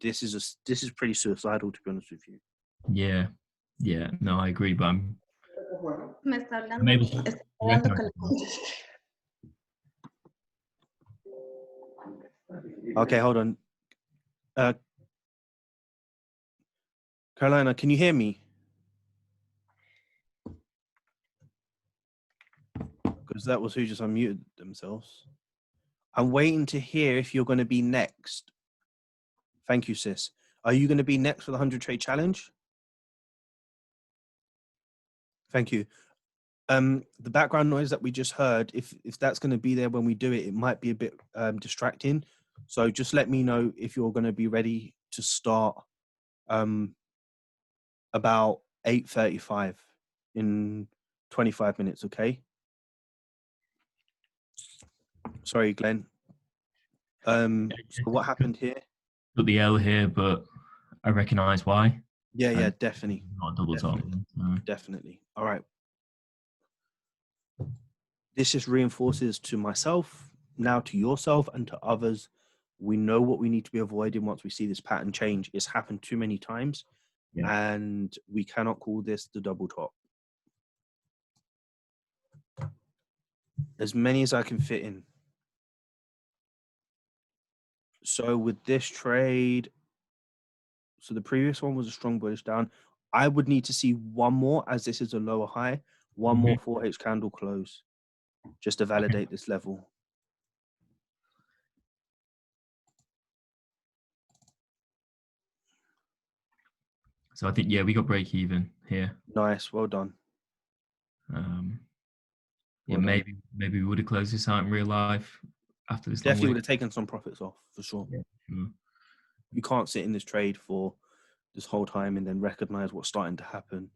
This is pretty suicidal, to be honest with you. Yeah. No, I agree, but I'm able to Okay, hold on. Carolina, can you hear me? Because that was who just unmuted themselves. I'm waiting to hear if you're going to be next. Thank you, sis. Are you going to be next for the 100 trade challenge? Thank you. The background noise that we just heard, if that's going to be there when we do it, it might be a bit distracting. So just let me know if you're going to be ready to start about 8:35 in 25 minutes, okay? Sorry, Glenn. So what happened here? Put the L here, but I recognize why. Yeah, definitely. Not a double top. Definitely. All right. This just reinforces to myself, now to yourself and to others, we know what we need to be avoiding once we see this pattern change. It's happened too many times, and we cannot call this the double top. As many as I can fit in. So with this trade, so the previous one was a strong bullish down. I would need to see one more, as this is a lower high, one more 4H candle close, just to validate this level. So I think, we got break even here. Nice, well done. Maybe we would have closed this out in real life after this. Definitely would have taken some profits off, for sure. Yeah, sure. You can't sit in this trade for this whole time and then recognize what's starting to happen.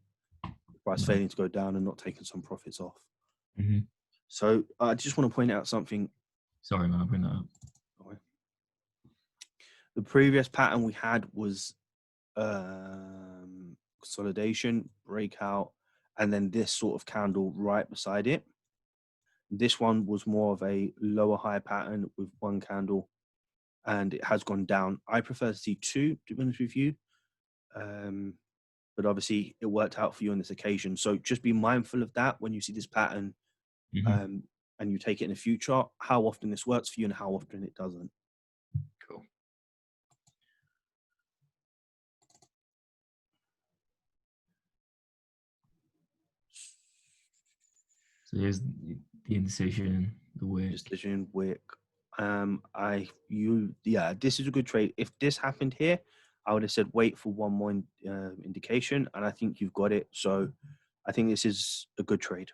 Price failing to go down and not taking some profits off. Mm-hmm. So I just want to point out something. Sorry, man, I'll bring that up. The previous pattern we had was consolidation, breakout, and then this sort of candle right beside it. This one was more of a lower high pattern with one candle, and it has gone down. I prefer to see two, to be honest with you. But obviously it worked out for you on this occasion. So just be mindful of that when you see this pattern, and you take it in the future, how often this works for you and how often it doesn't. Cool. So here's the indecision, the wick. Decision, wick. This is a good trade. If this happened here, I would have said wait for one more indication, and I think you've got it. So I think this is a good trade.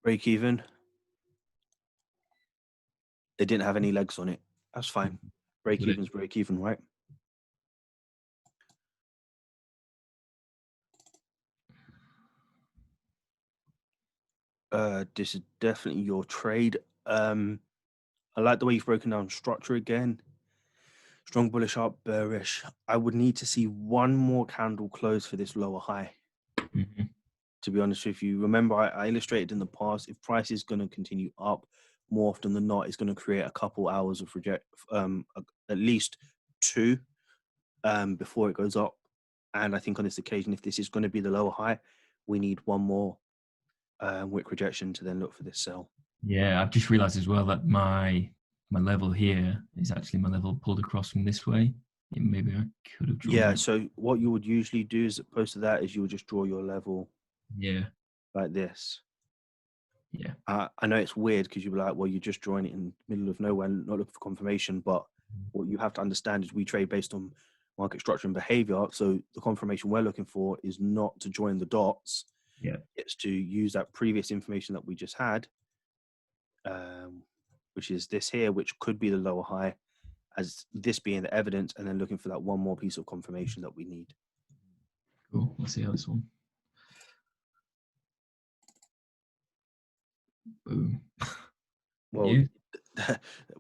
Break even. They didn't have any legs on it. That's fine. Break even's break even, right? This is definitely your trade. I like the way you've broken down structure again. Strong bullish up, bearish. I would need to see one more candle close for this lower high. Mhm. To be honest with you, remember I illustrated in the past, if price is going to continue up, more often than not, it's going to create a couple hours of at least two before it goes up. And I think on this occasion, if this is going to be the lower high, we need one more wick rejection to then look for this sell. Yeah, I've just realised as well that my level here is actually my level pulled across from this way. Maybe I could have drawn Yeah, it. so what you would usually do as opposed to that is you would just draw your level Yeah, like this. yeah. I know it's weird because you'd be like, well, you're just drawing it in the middle of nowhere, not looking for confirmation. But what you have to understand is we trade based on market structure and behavior. So the confirmation we're looking for is not to join the dots. Yeah. It's to use that previous information that we just had, which is this here, which could be the lower high, as this being the evidence, and then looking for that one more piece of confirmation that we need. Cool. Let's see how this one. Boom. Well, Yeah.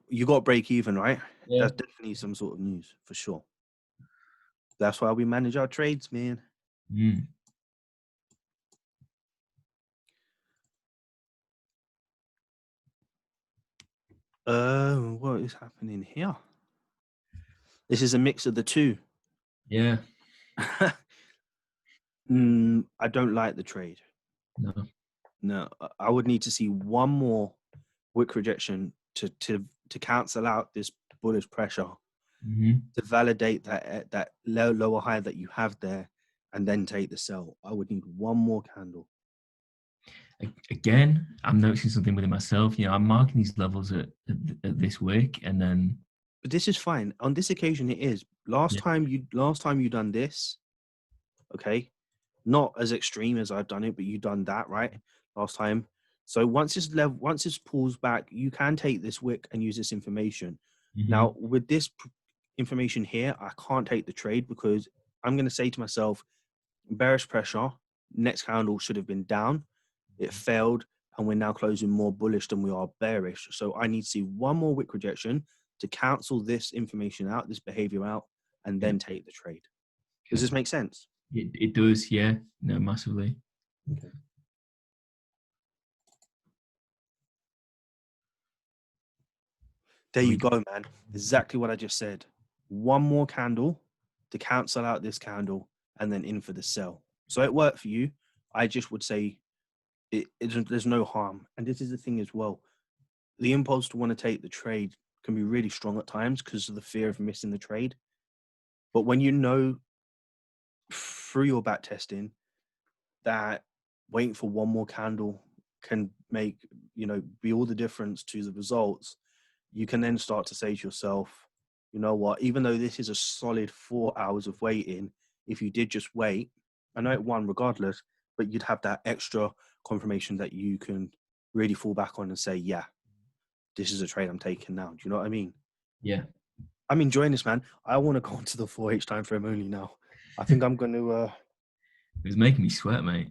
you got break even, right? Yeah. That's definitely some sort of news for sure. That's why we manage our trades, man. Mm. What is happening here? This is a mix of the two. Yeah. I don't like the trade. No. No, I would need to see one more wick rejection to cancel out this bullish pressure, Hmm. to validate that lower high that you have there, and then take the sell. I would need one more candle. Again, I'm noticing something within myself. You know, I'm marking these levels at this wick, and then But this is fine. On this occasion, it is. Last yeah. time you done this, okay, not as extreme as I've done it, but you done that right last time. So once this pulls back, you can take this wick and use this information. Hmm. Now with this information here, I can't take the trade because I'm going to say to myself, bearish pressure. Next candle should have been down. It failed, and we're now closing more bullish than we are bearish. So I need to see one more wick rejection to cancel this information out, this behavior out, and Yeah. then take the trade. Does Okay. this make sense? It does. Yeah. No, massively. Okay. There you We. go, man. Exactly what I just said. One more candle to cancel out this candle and then in for the sell. So it worked for you. I just would say there's no harm. And this is the thing as well. The impulse to want to take the trade can be really strong at times because of the fear of missing the trade. But when you know through your back testing that waiting for one more candle can make, be all the difference to the results, you can then start to say to yourself, you know what, even though this is a solid 4 hours of waiting, if you did just wait, I know it won regardless, but you'd have that extra confirmation that you can really fall back on and say, yeah, this is a trade I'm taking now. Do you know what I mean? Yeah. I'm enjoying this, man. I want to go into the 4H time frame only now. I think I'm going to. It was making me sweat, mate.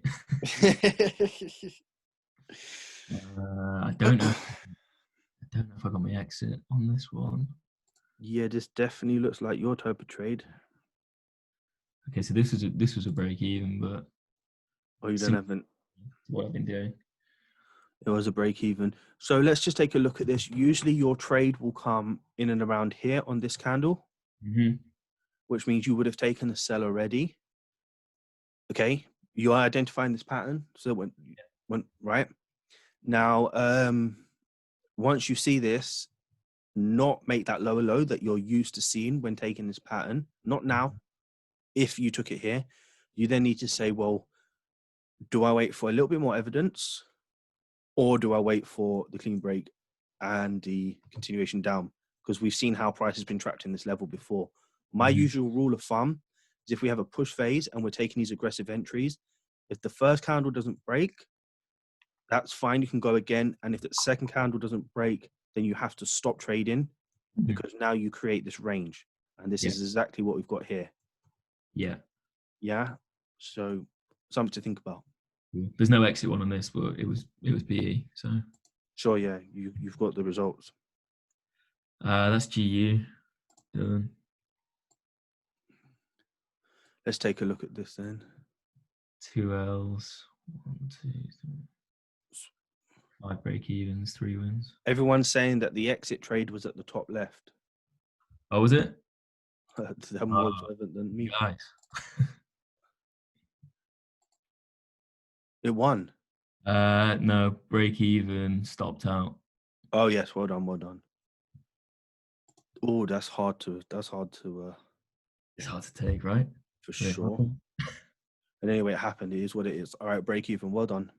I don't know. I don't know if I got my exit on this one. Yeah, this definitely looks like your type of trade. Okay, so this was a break even, but Oh, you don't similar have an. to what I've been doing. It was a break even. So let's just take a look at this. Usually your trade will come in and around here on this candle, Hmm. which means you would have taken the sell already. Okay. You are identifying this pattern. So when right now, once you see this, not make that lower low that you're used to seeing when taking this pattern. Not now. If you took it here, you then need to say, well, do I wait for a little bit more evidence? Or do I wait for the clean break and the continuation down? Because we've seen how price has been trapped in this level before. My Hmm. usual rule of thumb is if we have a push phase and we're taking these aggressive entries, if the first candle doesn't break, that's fine. You can go again. And if the second candle doesn't break, then you have to stop trading because now you create this range. And this Yeah. is exactly what we've got here. Yeah. Yeah. So something to think about. Cool. There's no exit one on this, but it was PE. So Sure, yeah, you've got the results. that's GU done. Let's take a look at this then. 2 L's, 1, 2, 3, 5 break evens, 3 wins. Everyone's saying that the exit trade was at the top left. Oh, was it? They're more observant than me. Guys. It won. No, break even, stopped out. Oh yes, well done, well done. Oh, that's hard to It's hard to take, right? for sure. And anyway, it happened. It is what it is. All right, break even. Well done.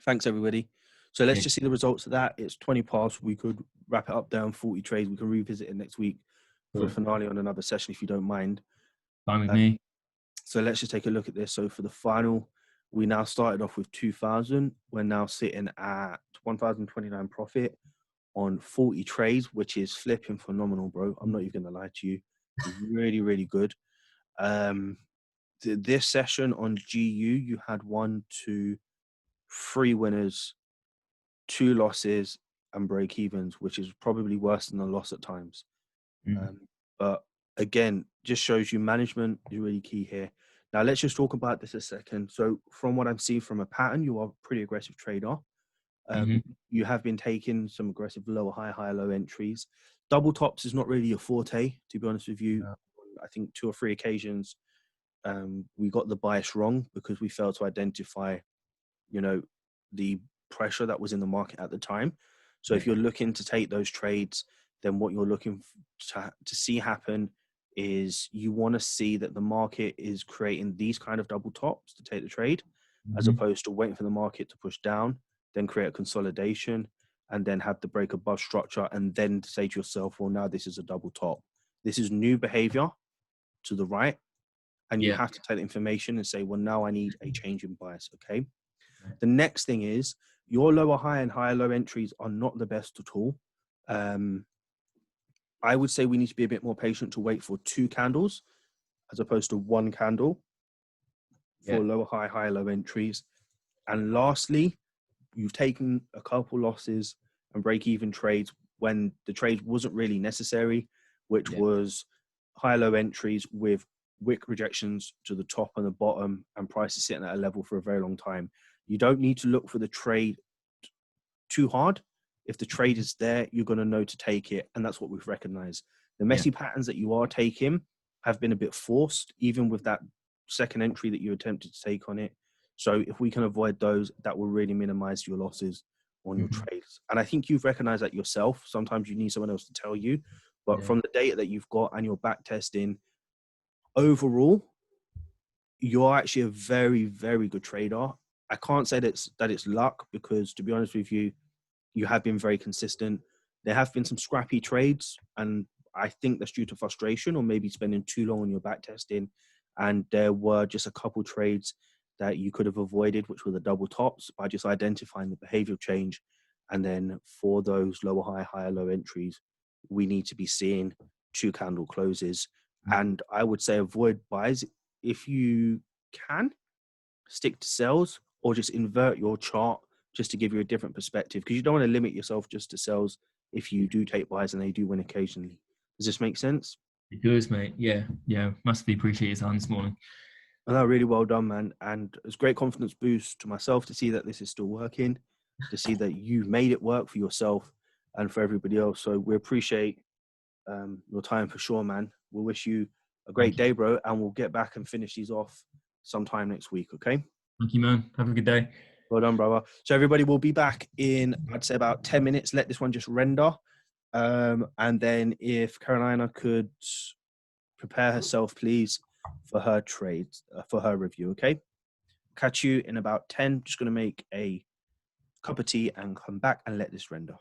Thanks, everybody. So let's just see the results of that. It's 20 past. We could wrap it up down 40 trades. We can revisit it next week for a finale on another session if you don't mind. Fine with me. So let's just take a look at this. So for the final, we now started off with 2,000. We're now sitting at 1,029 profit on 40 trades, which is flipping phenomenal, bro. I'm not even going to lie to you. Really, really good. This session on GU, you had 1, 2, 3 winners, 2 losses, and break evens, which is probably worse than a loss at times. But again, just shows you management is really key here. Now, let's just talk about this a second. So from what I'm seeing from a pattern, you are a pretty aggressive trader. You have been taking some aggressive lower high, higher low entries. Double tops is not really your forte, to be honest with you. I think 2 or 3 occasions we got the bias wrong because we failed to identify, the pressure that was in the market at the time. So if you're looking to take those trades, then what you're looking to see happen is you want to see that the market is creating these kind of double tops to take the trade, as opposed to waiting for the market to push down, then create a consolidation, and then have the break above structure, and then say to yourself, well, now this is a double top. This is new behavior to the right. And you have to take the information and say, well, now I need a change in bias, okay? The next thing is your lower high and higher low entries are not the best at all. I would say we need to be a bit more patient to wait for 2 candles as opposed to 1 candle for lower high, higher low entries. And lastly, you've taken a couple losses and break even trades when the trade wasn't really necessary, which was high low entries with wick rejections to the top and the bottom and prices sitting at a level for a very long time. You don't need to look for the trade too hard. If the trade is there, you're going to know to take it. And that's what we've recognized. The messy patterns that you are taking have been a bit forced, even with that second entry that you attempted to take on it. So if we can avoid those, that will really minimize your losses on your trades. And I think you've recognized that yourself. Sometimes you need someone else to tell you. But from the data that you've got and your back testing, overall, you're actually a very, very good trader. I can't say that it's luck because, to be honest with you, you have been very consistent. There have been some scrappy trades, and I think that's due to frustration or maybe spending too long on your back testing. And there were just a couple trades that you could have avoided, which were the double tops, by just identifying the behavioral change. And then for those lower high, higher low entries, we need to be seeing 2 candle closes. And I would say avoid buys if you can. Stick to sells or just invert your chart just to give you a different perspective, because you don't want to limit yourself just to sells if you do take buys and they do win occasionally. Does this make sense? It does, mate. Yeah. Massively appreciate your time this morning. No, really well done, man. And it's great confidence boost to myself to see that this is still working, to see that you've made it work for yourself and for everybody else. So we appreciate your time for sure, man. We'll wish you a great day, bro, and we'll get back and finish these off sometime next week, okay? Thank you, man. Have a good day. Well done, brother. So everybody will be back in, I'd say, about 10 minutes. Let this one just render. And then if Carolina could prepare herself, please, for her trades, for her review, okay? Catch you in about 10. Just going to make a cup of tea and come back and let this render.